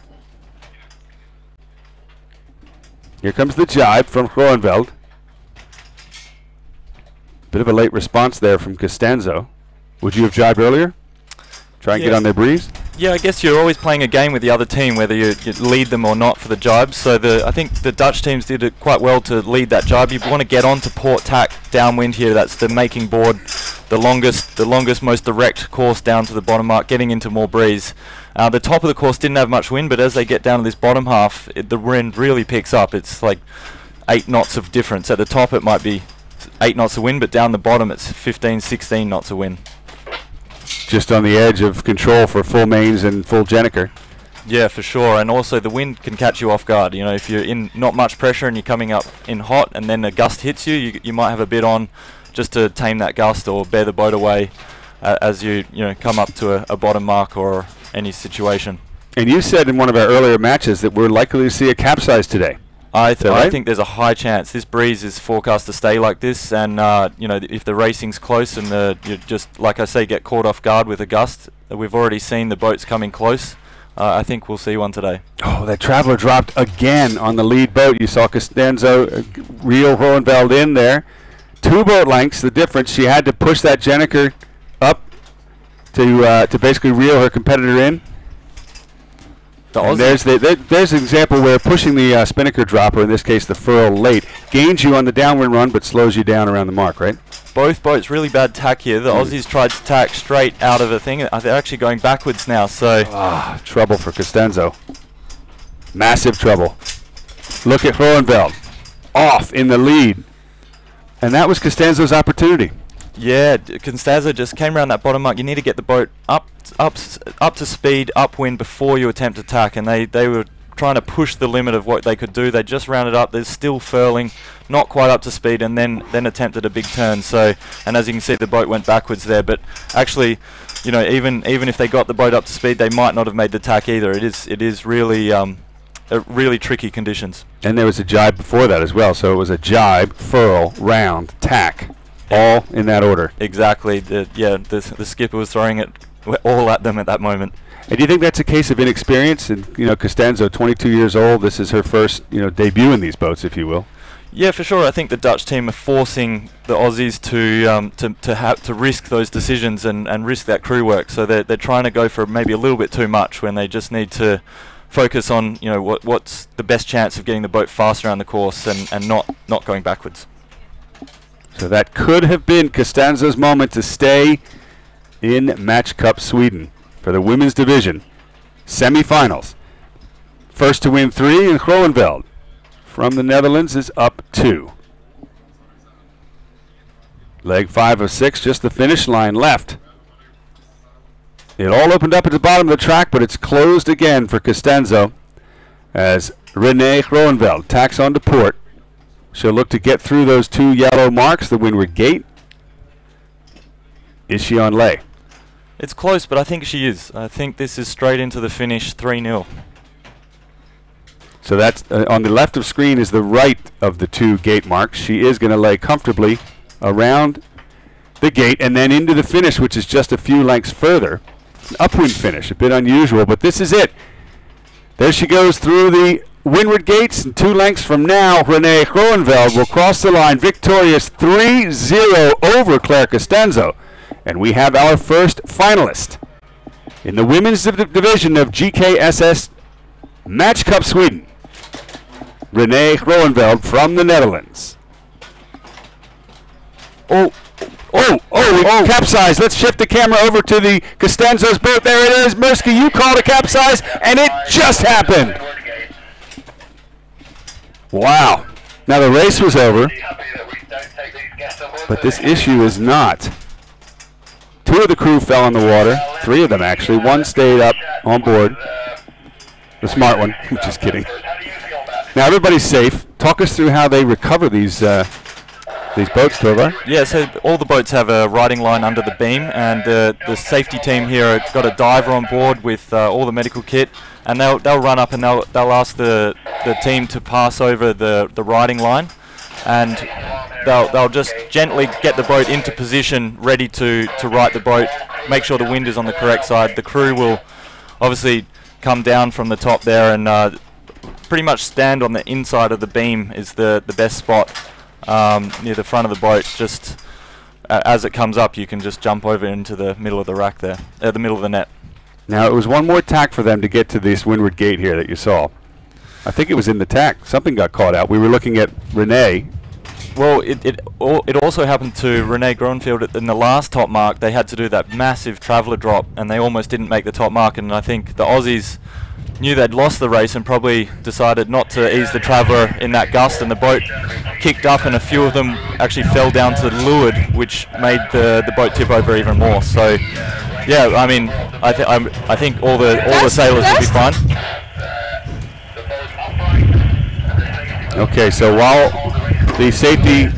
Here comes the jibe from Groeneveld. Bit of a late response there from Costanzo. Would you have jibed earlier? Try and get on their breeze? Yeah, I guess you're always playing a game with the other team, whether you lead them or not for the jibes. So I think the Dutch teams did it quite well to lead that jibe. You want to get onto port tack downwind here. That's the making board, the longest, most direct course down to the bottom mark, getting into more breeze. The top of the course didn't have much wind, but as they get down to this bottom half, the wind really picks up. It's like 8 knots of difference. At the top it might be 8 knots of wind, but down the bottom it's 15, 16 knots of wind. Just on the edge of control for full mains and full Jenniker. Yeah, for sure. And also the wind can catch you off guard. You know, if you're in not much pressure and you're coming up in hot and then a gust hits you, you might have a bit on just to tame that gust or bear the boat away as you come up to a bottom mark or any situation. And you said in one of our earlier matches that we're likely to see a capsize today. I right? think there's a high chance. This breeze is forecast to stay like this, and if the racing's close and you just, like I say, get caught off guard with a gust, we've already seen the boats coming close. I think we'll see one today. Oh, that Traveller dropped again on the lead boat. You saw Costanzo reel Groeneveld in there. 2 boat lengths, the difference. She had to push that Jenneker up to basically reel her competitor in. And there's an example where pushing the spinnaker dropper, in this case the furl late, gains you on the downwind run but slows you down around the mark, right? Both boats really bad tack here. The Aussies tried to tack straight out of a thing. They're actually going backwards now, so... trouble for Costanzo. Massive trouble. Look at Groeneveld. Off in the lead. And that was Costanzo's opportunity. Yeah, Costanzo just came around that bottom mark. You need to get the boat up to speed, upwind before you attempt to tack, and they were trying to push the limit of what they could do. They just rounded up. They're still furling, not quite up to speed, and then attempted a big turn. So, and as you can see, the boat went backwards there. But actually, even if they got the boat up to speed, they might not have made the tack either. It is really really tricky conditions. And there was a jibe before that as well. So it was a jibe, furl, round, tack, all in that order. Exactly. The skipper was throwing it all at them at that moment. And do you think that's a case of inexperience? And Costanzo, 22 years old, this is her first debut in these boats, if you will. Yeah, for sure. I think the Dutch team are forcing the Aussies to risk those decisions and risk that crew work. So they're trying to go for maybe a little bit too much when they just need to focus on what's the best chance of getting the boat fast around the course and not going backwards. So that could have been Costanzo's moment to stay in Match Cup Sweden for the women's division semi-finals. First to win 3, and Groeneveld from the Netherlands is up 2. Leg 5 of 6, just the finish line left. It all opened up at the bottom of the track, but it's closed again for Costanzo as Renee Groeneveld tacks onto port. She'll look to get through those 2 yellow marks, the windward gate. Is she on lay? It's close, but I think she is. I think this is straight into the finish, 3-0. So that's on the left of screen is the right of the 2 gate marks. She is going to lay comfortably around the gate and then into the finish, which is just a few lengths further. An upwind finish, a bit unusual, but this is it. There she goes through the windward gates, and 2 lengths from now, Renee Groeneveld will cross the line victorious 3-0 over Claire Costanzo. And we have our first finalist in the women's division of GKSS Match Cup Sweden, Renee Groeneveld from the Netherlands. Oh, capsized. Let's shift the camera over to the Costanzo's boat. There it is. Mirsky, you called a capsize, and it just happened. Wow. Now the race was over, but this issue is not. 2 of the crew fell in the water, 3 of them actually. 1 stayed up on board, the smart one. Just kidding. Now everybody's safe. Talk us through how they recover these boats, Torvar. Yeah, so all the boats have a riding line under the beam, and the safety team here have got a diver on board with all the medical kit, and they'll run up and they'll ask the team to pass over the riding line, and they'll just gently get the boat into position, ready to right the boat, make sure the wind is on the correct side. The crew will obviously come down from the top there and pretty much stand on the inside of the beam is the best spot near the front of the boat. Just as it comes up, you can just jump over into the middle of the rack there, the middle of the net. Now it was one more tack for them to get to this windward gate here that you saw. I think it was in the tack. Something got caught out. We were looking at Renee. Well, it also happened to Renee Groeneveld in the last top mark. They had to do that massive Traveller drop, and they almost didn't make the top mark. And I think the Aussies knew they'd lost the race and probably decided not to ease the Traveller in that gust, and the boat kicked up, and a few of them actually fell down to the leeward, which made the boat tip over even more. So, yeah, I mean, I think all the sailors will be fine. Okay, so while the safety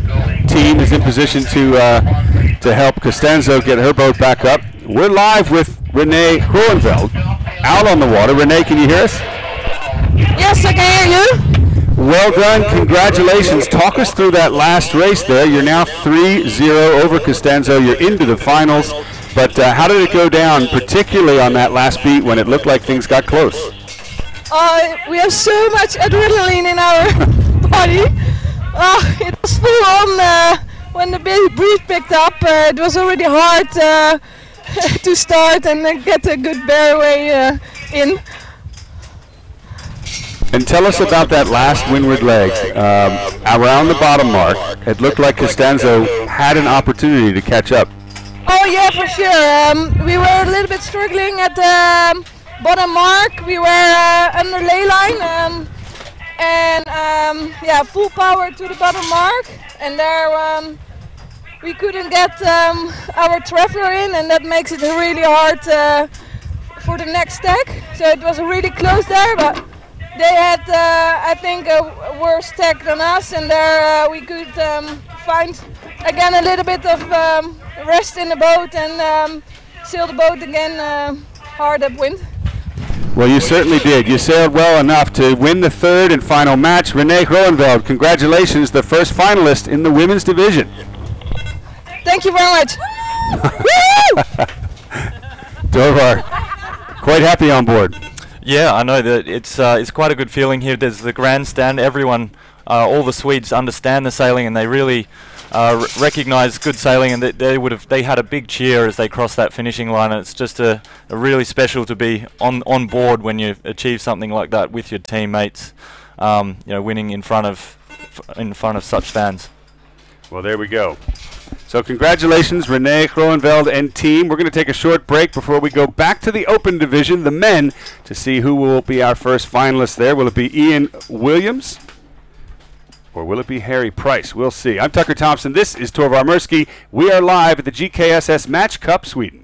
team is in position to help Costanzo get her boat back up, we're live with Renee Groeneveld out on the water. Renee, can you hear us? Yes, I can hear you. Well done. Congratulations. Talk us through that last race there. You're now 3-0 over Costanzo. You're into the finals. But how did it go down, particularly on that last beat when it looked like things got close? We have so much adrenaline in our body. It was full on when the big breeze picked up. It was already hard to start and get a good bearway in. And tell us about that last windward leg. Around the bottom mark, it looked like Costanzo had an opportunity to catch up. Oh yeah, for sure. We were a little bit struggling at the bottom mark. We were under ley line and full power to the bottom mark. And there we couldn't get our traveler in, and that makes it really hard for the next stack. So it was really close there, but they had, I think, a worse stack than us, and there we could find again a little bit of rest in the boat and sail the boat again hard upwind. Well, you certainly did. You sailed well enough to win the third and final match. Renee Groeneveld, congratulations, the first finalist in the women's division. Thank you very much. Torvar, quite happy on board. Yeah, I know that it's quite a good feeling here. There's the grandstand. Everyone, all the Swedes understand the sailing, and they really recognise good sailing, and they had a big cheer as they crossed that finishing line. And it's just a really special to be on board when you achieve something like that with your teammates. Winning in front of such fans. Well, there we go. So congratulations, Renee Groeneveld and team. We're going to take a short break before we go back to the open division, the men, to see who will be our first finalist there. Will it be Ian Williams or will it be Harry Price? We'll see. I'm Tucker Thompson. This is Torvar Murski. We are live at the GKSS Match Cup, Sweden.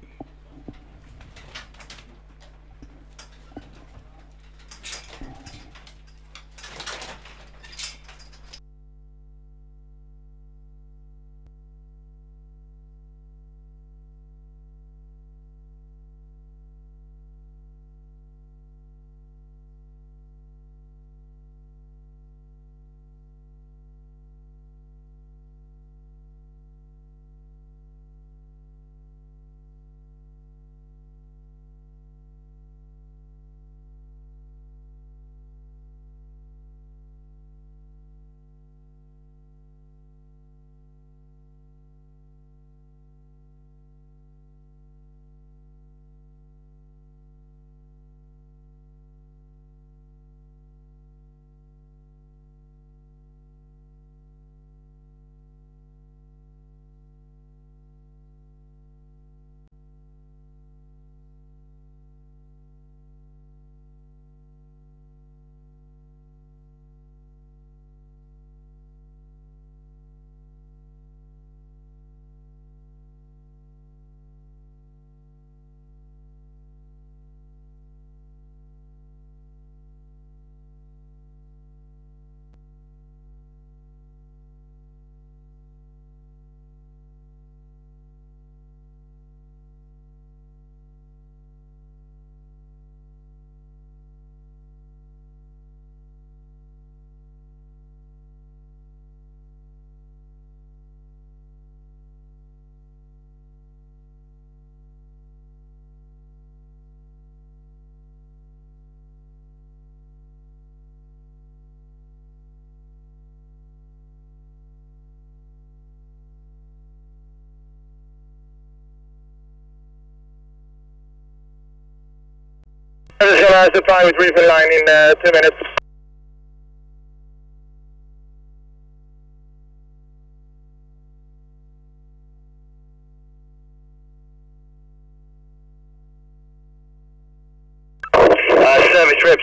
Supply with refill line in 2 minutes.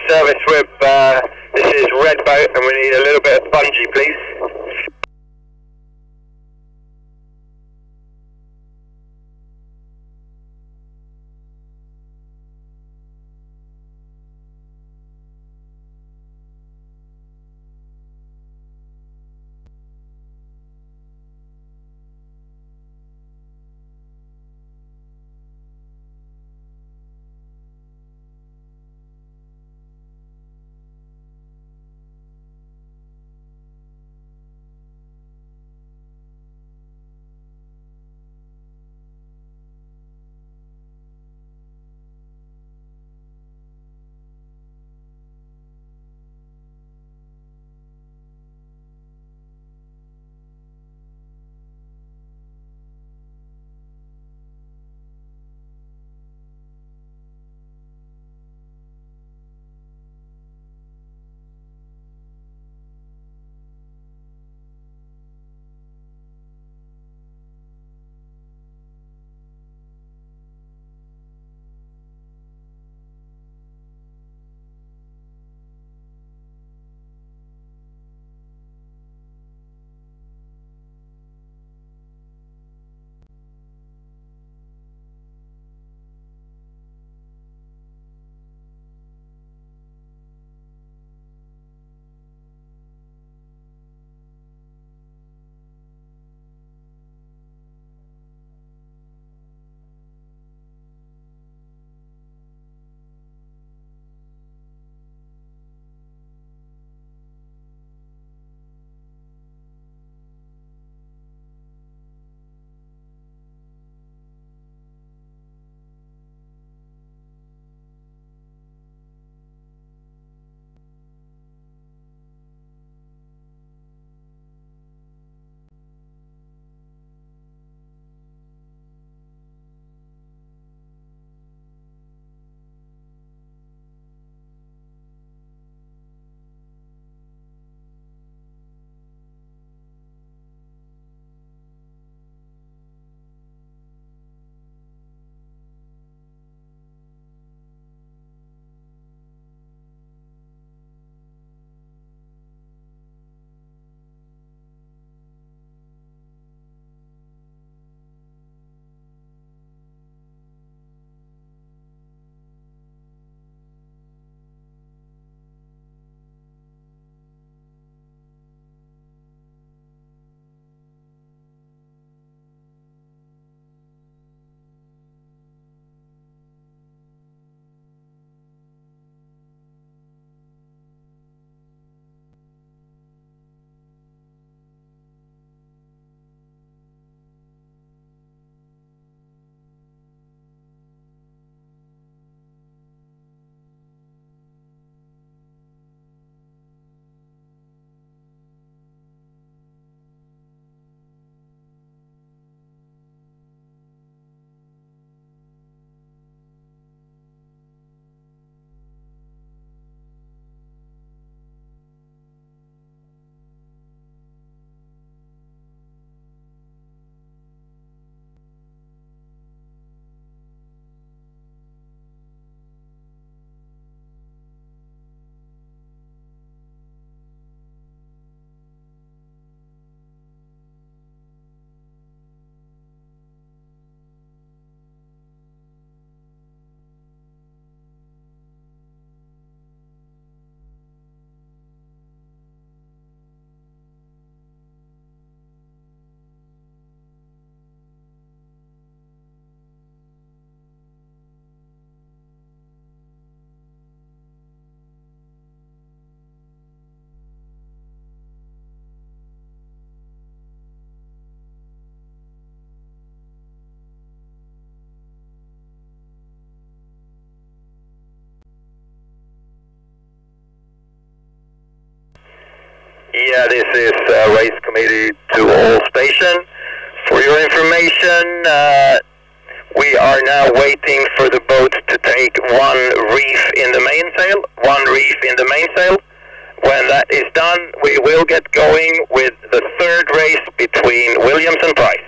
Service whip, this is Red Boat and we need a little bit of bungee, please. Yeah, this is race committee to all station. For your information, we are now waiting for the boat to take one reef in the mainsail. When that is done, we will get going with the third race between Williams and Price.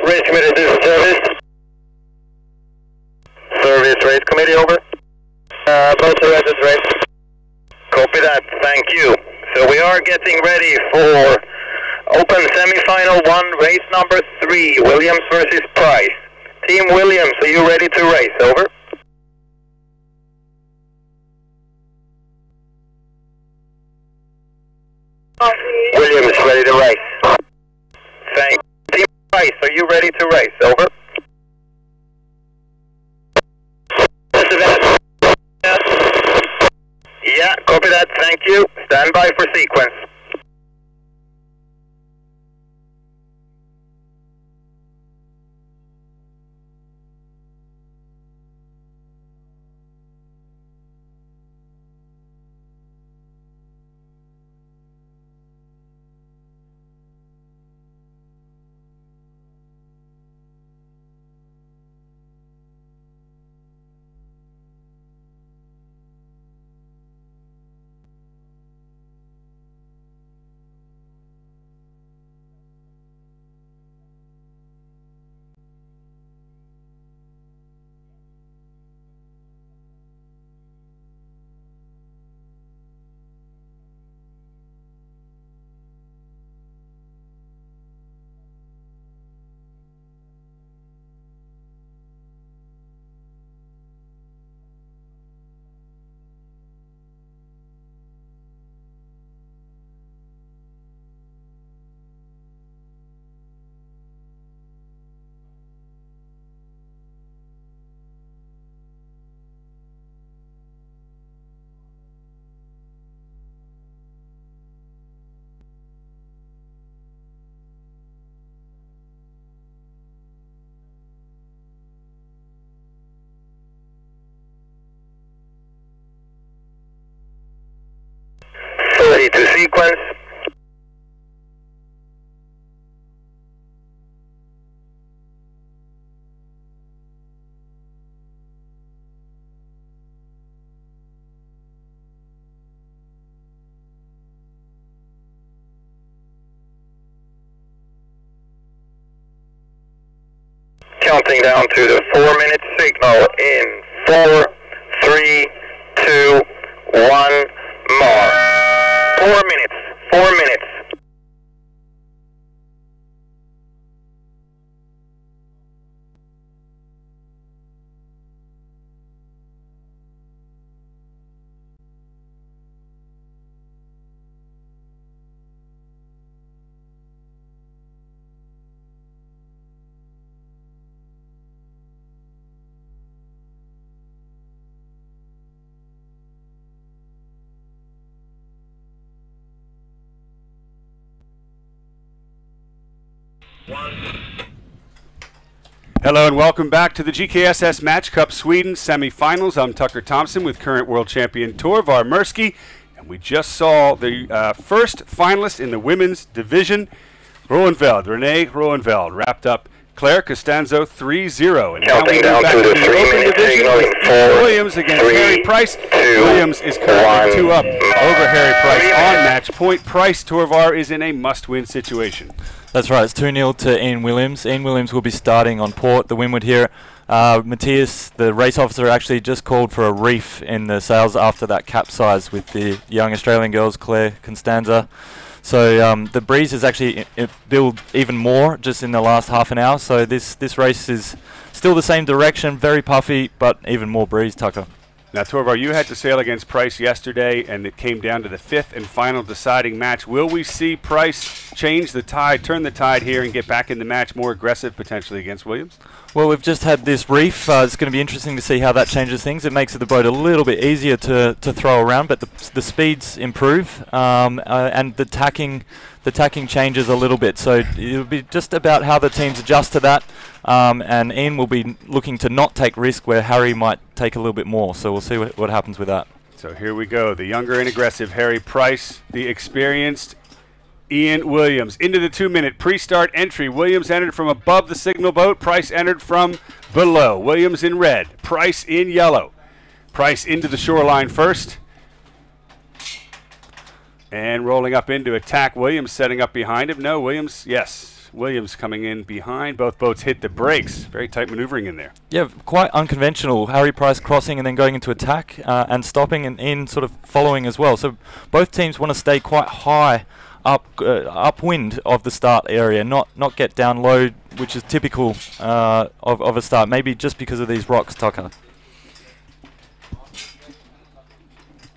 Race committee, this is service. Service race committee, over. Both services race. Copy that, thank you. So we are getting ready for open semi-final 1, race number 3, Williams versus Price. Team Williams, are you ready to race? Over. Williams ready to race. Thank you. Team Price, are you ready to race? Over. Yeah, copy that, thank you. Stand by for sequence. ready to sequence. Counting down to the 4-minute signal in 4, 3, 2, 1, more. 4 minutes, 4 minutes. Hello and welcome back to the GKSS Match Cup Sweden semifinals. I'm Tucker Thompson with current world champion Torvar Mirsky, and we just saw the first finalist in the women's division, Roenveld, Renee Roenveld, wrapped up Claire Costanzo 3-0. And now we Counting down back to the the open 3-minute division signal in with 4, Williams against 3, Harry Price. 2, Williams is currently 1, 2 up over Harry Price 3 on minutes. match point. Price, Torvar is in a must-win situation. That's right, it's 2-0 to Ian Williams. Ian Williams will be starting on port, the windward here. Matthias, the race officer, actually just called for a reef in the sails after that capsize with the young Australian girls, Claire Constanza. So the breeze has actually built even more just in the last half an hour. So this race is still the same direction, very puffy, but even more breeze, Tucker. Now, Torvar, you had to sail against Price yesterday, and it came down to the fifth and final deciding match. Will we see Price change the tide, turn the tide here, and get back in the match more aggressive potentially against Williams? Well, we've just had this reef. It's going to be interesting to see how that changes things. It makes the boat a little bit easier to throw around, but the speeds improve, and the tacking changes a little bit. So it'll be just about how the teams adjust to that. And Ian will be looking to not take risk where Harry might take a little bit more. So we'll see what happens with that. So here we go. The younger and aggressive Harry Price, the experienced Ian Williams. Into the 2-minute pre-start entry. Williams entered from above the signal boat. Price entered from below. Williams in red. Price in yellow. Price into the shoreline first. And rolling up into attack. Williams setting up behind him. No, Williams, yes. Williams coming in behind. Both boats hit the brakes. Very tight maneuvering in there. Yeah, quite unconventional. Harry Price crossing and then going into attack and stopping, and Ian sort of following as well. So both teams want to stay quite high upwind of the start area, not get down low, which is typical of a start. Maybe just because of these rocks, Tucker.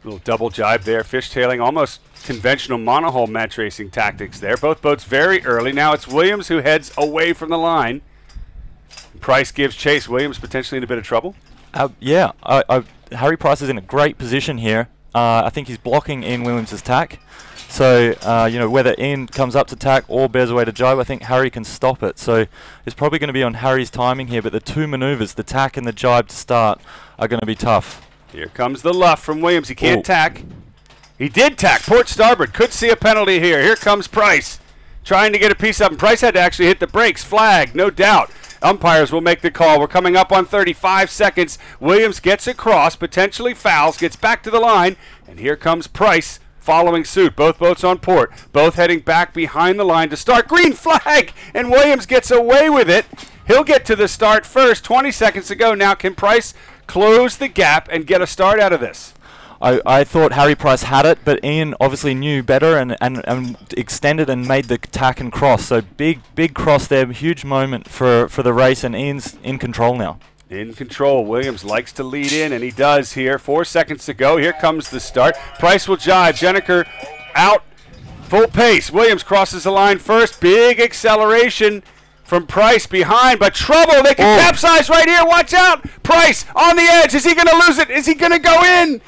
Little double jibe there, fishtailing, almost conventional monohull match racing tactics there. Both boats very early. Now it's Williams who heads away from the line. Price gives chase. Williams potentially in a bit of trouble. Yeah, Harry Price is in a great position here. I think he's blocking Ian Williams' tack. So, whether Ian comes up to tack or bears away to jibe, I think Harry can stop it. So it's probably going to be on Harry's timing here, but the two maneuvers, the tack and the jibe to start, are going to be tough. Here comes the luff from Williams. He can't tack. He did tack. Port starboard. Could see a penalty here. Here comes Price. Trying to get a piece up. And Price had to actually hit the brakes. Flag, no doubt. Umpires will make the call. We're coming up on 35 seconds. Williams gets across, potentially fouls, gets back to the line. And here comes Price following suit. Both boats on port. Both heading back behind the line to start. Green flag! And Williams gets away with it. He'll get to the start first. 20 seconds to go. Now can Price close the gap and get a start out of this? I thought Harry Price had it, but Ian obviously knew better and extended and made the tack and cross. So big cross there, huge moment for the race, and Ian's in control now. In control. Williams likes to lead in, and he does here. 4 seconds to go. Here comes the start. Price will jibe. Jenniker out. Full pace. Williams crosses the line first. Big acceleration from Price behind, but trouble. They can capsize right here. Watch out. Price on the edge. Is he going to lose it? Is he going to go in?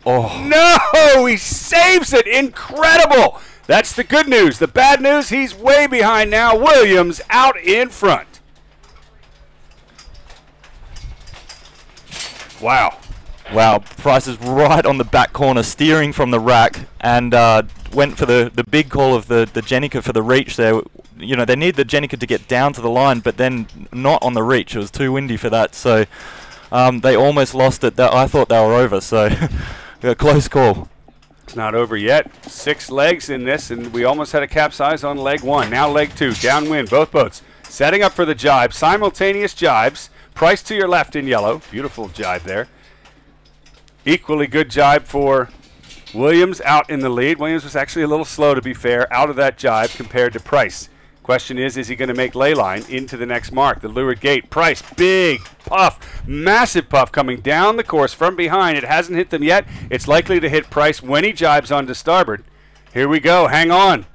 Oh. No, he saves it. Incredible. That's the good news. The bad news, he's way behind now. Williams out in front. Wow. Wow, Price is right on the back corner, steering from the rack, and went for the big call of the Jenica for the reach there. You know, they need the Jenica to get down to the line, but then not on the reach. It was too windy for that, so they almost lost it. I thought they were over, so a close call. It's not over yet. 6 legs in this, and we almost had a capsize on leg 1. Now leg 2, downwind, both boats setting up for the jibe. Simultaneous jibes. Price to your left in yellow. Beautiful jibe there. Equally good jibe for Williams out in the lead. Williams was actually a little slow, to be fair, out of that jibe compared to Price. Question is he going to make ley line into the next mark? The leeward gate. Price, big puff, massive puff coming down the course from behind. It hasn't hit them yet. It's likely to hit Price when he jibes onto starboard. Here we go. Hang on.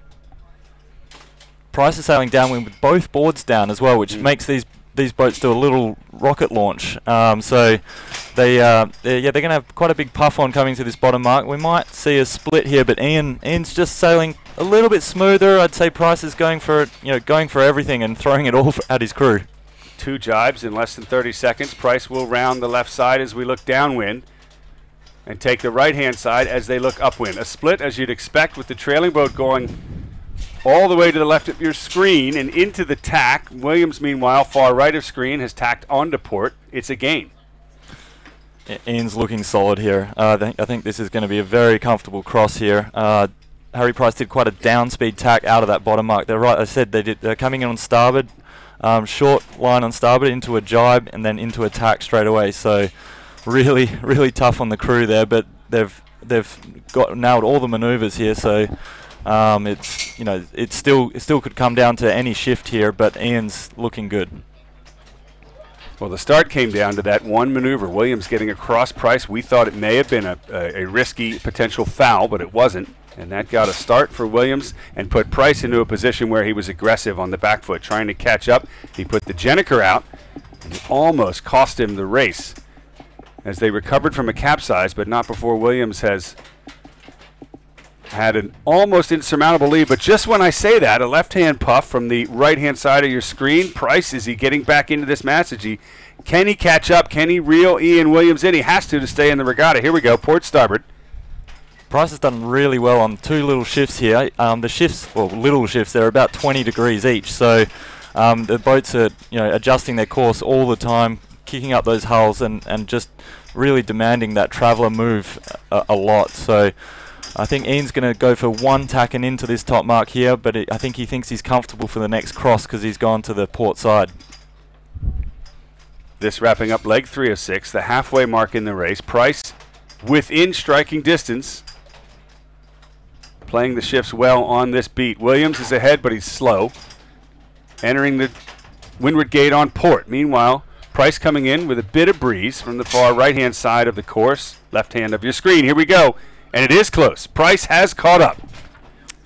Price is sailing downwind with both boards down as well, which makes these boats do a little rocket launch. So they're going to have quite a big puff on coming to this bottom mark. We might see a split here, but Ian's just sailing a little bit smoother. I'd say Price is going for everything and throwing it all at his crew. 2 jibes in less than 30 seconds. Price will round the left side as we look downwind and take the right-hand side as they look upwind. A split, as you'd expect, with the trailing boat going all the way to the left of your screen and into the tack. Williams, meanwhile, far right of screen, has tacked onto port. It's a gain. Ian's looking solid here. I think this is going to be a very comfortable cross here. Harry Price did quite a downspeed tack out of that bottom mark. They're right. I said they're coming in on starboard, short line on starboard into a jibe and then into a tack straight away. So really, really tough on the crew there. But they've got nailed all the manoeuvres here. So it still could come down to any shift here. But Ian's looking good. Well, the start came down to that one maneuver. Williams getting across Price. We thought it may have been a risky potential foul, but it wasn't. And that got a start for Williams and put Price into a position where he was aggressive on the back foot, trying to catch up. He put the Jenica out, and it almost cost him the race as they recovered from a capsize, but not before Williams has had an almost insurmountable lead. But just when I say that, a left-hand puff from the right-hand side of your screen. Price, is he getting back into this match? Can he catch up? Can he reel Ian Williams in? He has to stay in the regatta. Here we go, port starboard. Price has done really well on 2 little shifts here. The shifts, well, little shifts, they're about 20 degrees each. So the boats are, adjusting their course all the time, kicking up those hulls and just really demanding that traveller move a lot. So I think Ian's going to go for 1 tack and into this top mark here, but I think he thinks he's comfortable for the next cross because he's gone to the port side. This wrapping up leg 3 of 6, the halfway mark in the race. Price within striking distance, playing the shifts well on this beat. Williams is ahead, but he's slow. Entering the windward gate on port. Meanwhile, Price coming in with a bit of breeze from the far right-hand side of the course. Left hand of your screen. Here we go. And it is close. Price has caught up.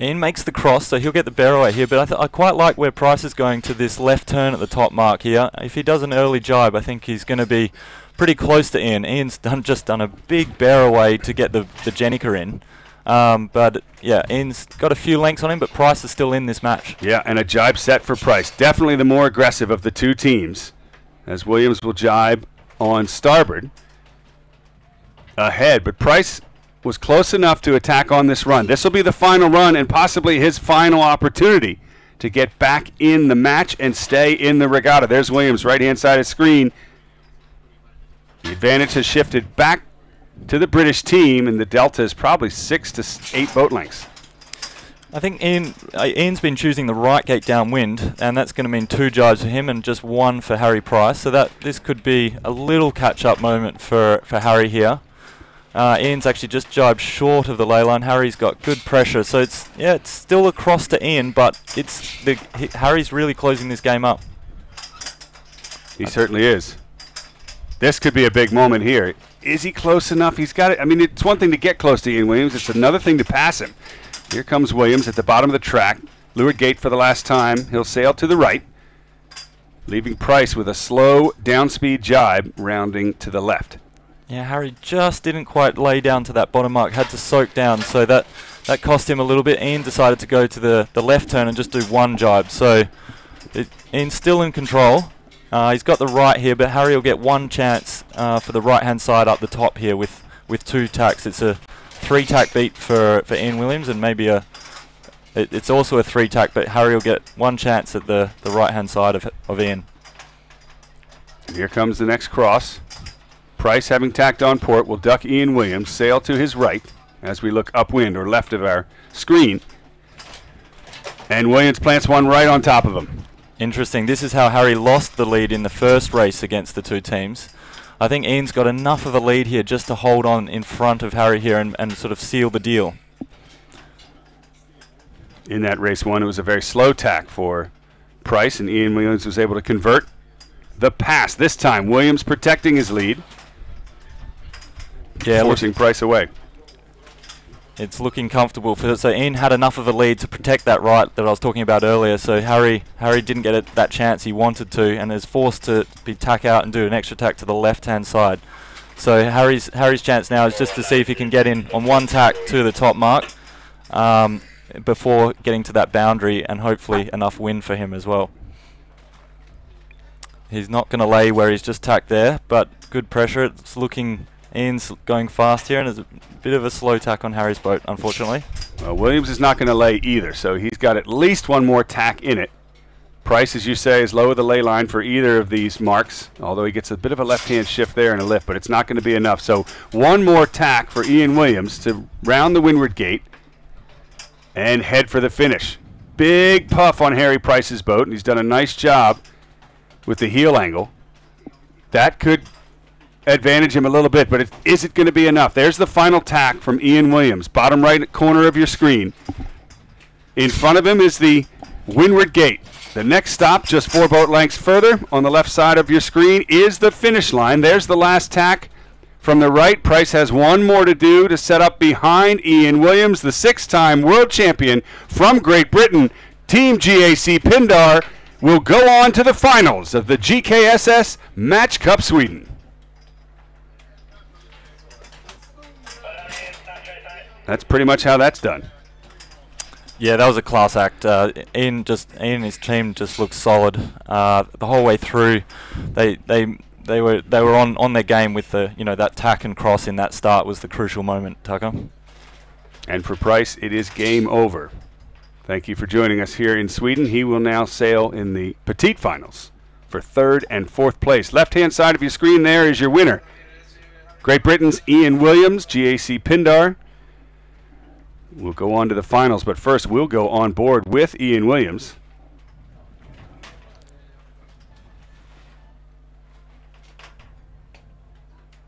Ian makes the cross, so he'll get the bear away here. But I quite like where Price is going to this left turn at the top mark here. If he does an early jibe, I think he's going to be pretty close to Ian. Ian's just done a big bear away to get the Jenica in. But yeah, Ian's got a few lengths on him, but Price is still in this match. Yeah, and a jibe set for Price. Definitely the more aggressive of the 2 teams, as Williams will jibe on starboard ahead. But Price was close enough to attack on this run. This will be the final run and possibly his final opportunity to get back in the match and stay in the regatta. There's Williams, right-hand side of screen. The advantage has shifted back to the British team, and the delta is probably 6 to 8 boat lengths. I think Ian's been choosing the right gate downwind, and that's going to mean 2 jibes for him and just 1 for Harry Price. So that this could be a little catch-up moment for Harry here. Ian's actually just jibed short of the ley line. Harry's got good pressure, so it's still a cross to Ian, but Harry's really closing this game up. He certainly is. This could be a big moment here. Is he close enough? He's got it. I mean, it's one thing to get close to Ian Williams. It's another thing to pass him. Here comes Williams at the bottom of the track. Leeward gate for the last time. He'll sail to the right, leaving Price with a slow downspeed jibe rounding to the left. Yeah, Harry just didn't quite lay down to that bottom mark. Had to soak down, so that cost him a little bit. Ian decided to go to the left turn and just do 1 jibe. So Ian's still in control. He's got the right here, but Harry will get 1 chance for the right-hand side up the top here with 2 tacks. It's a 3-tack beat for Ian Williams, and maybe it's also a 3-tack, but Harry will get one chance at the right-hand side of Ian. And here comes the next cross. Price, having tacked on port, will duck Ian Williams, sail to his right as we look upwind or left of our screen. And Williams plants one right on top of him. Interesting. This is how Harry lost the lead in the first race against the two teams. I think Ian's got enough of a lead here just to hold on in front of Harry here and sort of seal the deal. In that race one, it was a very slow tack for Price, and Ian Williams was able to convert the pass. This time, Williams protecting his lead, forcing Price away. It's looking comfortable so Ian had enough of a lead to protect that right that I was talking about earlier. So Harry didn't get that chance he wanted to, and is forced to be tack out and do an extra tack to the left-hand side. So Harry's chance now is just to see if he can get in on one tack to the top mark before getting to that boundary, and hopefully enough wind for him as well. He's not going to lay where he's just tacked there, but good pressure. It's looking. Ian's going fast here, and there's a bit of a slow tack on Harry's boat, unfortunately. Well, Williams is not going to lay either, so he's got at least one more tack in it. Price, as you say, is low of the lay line for either of these marks, although he gets a bit of a left-hand shift there and a lift, but it's not going to be enough. So one more tack for Ian Williams to round the windward gate and head for the finish. Big puff on Harry Price's boat, and he's done a nice job with the heel angle. That could advantage him a little bit, but is it going to be enough? There's the final tack from Ian Williams, bottom right corner of your screen. In front of him is the windward gate. The next stop, just 4 boat lengths further on the left side of your screen, is the finish line. There's the last tack from the right. Price has one more to do to set up behind Ian Williams, the 6-time world champion from Great Britain. Team GAC Pindar will go on to the finals of the GKSS Match Cup Sweden. That's pretty much how that's done. Yeah, that was a class act. Ian and his team just looked solid the whole way through. They were on their game with the that tack and cross in that start was the crucial moment, Tucker. And for Price, it is game over. Thank you for joining us here in Sweden. He will now sail in the petite finals for 3rd and 4th place. Left-hand side of your screen there is your winner. Great Britain's Ian Williams, GAC Pindar. We'll go on to the finals, but first we'll go on board with Ian Williams.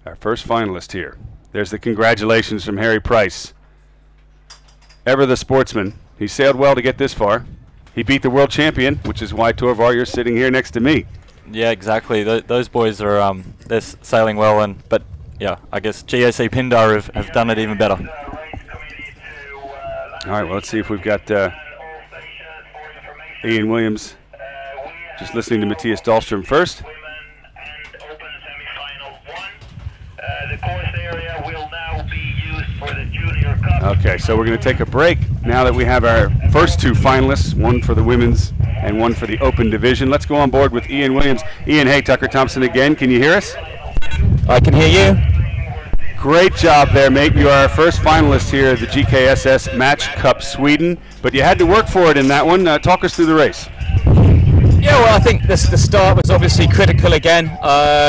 Our first finalist here. There's the congratulations from Harry Price. Ever the sportsman. He sailed well to get this far. He beat the world champion, which is why, Torvar, you're sitting here next to me. Yeah, exactly. Those boys are they're sailing well, but yeah, I guess GAC Pindar have done it even better. All right, well, let's see if we've got Ian Williams just listening to Matthias Dahlstrom first. Okay, so we're going to take a break now that we have our first 2 finalists, one for the women's and one for the open division. Let's go on board with Ian Williams. Ian, hey, Tucker Thompson again. Can you hear us? I can hear you. Great job there, mate. You are our first finalist here at the GKSS Match Cup Sweden, but you had to work for it in that one. Talk us through the race. Yeah, well, I think the start was obviously critical again.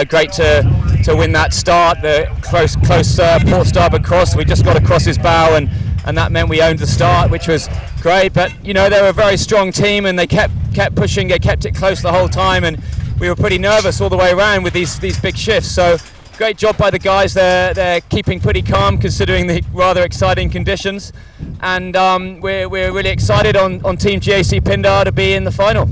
Great to win that start. The close port starboard cross. We just got across his bow, and that meant we owned the start, which was great. But they were a very strong team, and they kept pushing. They kept it close the whole time, and we were pretty nervous all the way around with these big shifts. So great job by the guys. They're keeping pretty calm considering the rather exciting conditions, and we're really excited on Team GAC Pindar to be in the final.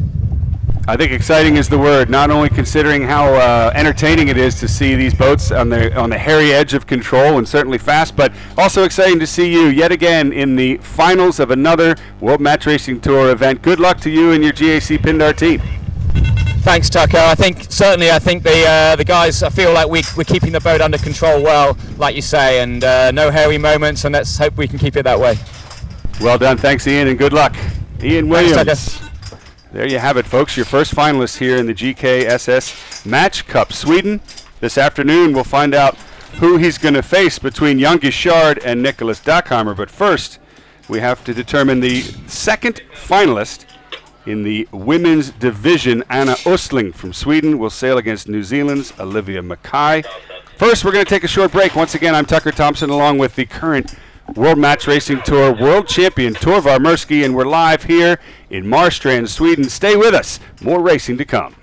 I think exciting is the word, not only considering how entertaining it is to see these boats on the hairy edge of control and certainly fast, but also exciting to see you yet again in the finals of another World Match Racing Tour event. Good luck to you and your GAC Pindar team. Thanks, Tucker. I think the guys, I feel like we're keeping the boat under control well, like you say, and no hairy moments, and let's hope we can keep it that way. Well done. Thanks, Ian, and good luck. Ian Williams. Thanks, Tucker. There you have it, folks. Your first finalist here in the GKSS Match Cup Sweden. This afternoon we'll find out who he's going to face between Jan Guichard and Nicholas Dackheimer. But first, we have to determine the second finalist in the women's division. Anna Östling from Sweden will sail against New Zealand's Olivia Mackay. First, we're going to take a short break. Once again, I'm Tucker Thompson, along with the current World Match Racing Tour world champion Torvar Murski, and we're live here in Marstrand, Sweden. Stay with us. More racing to come.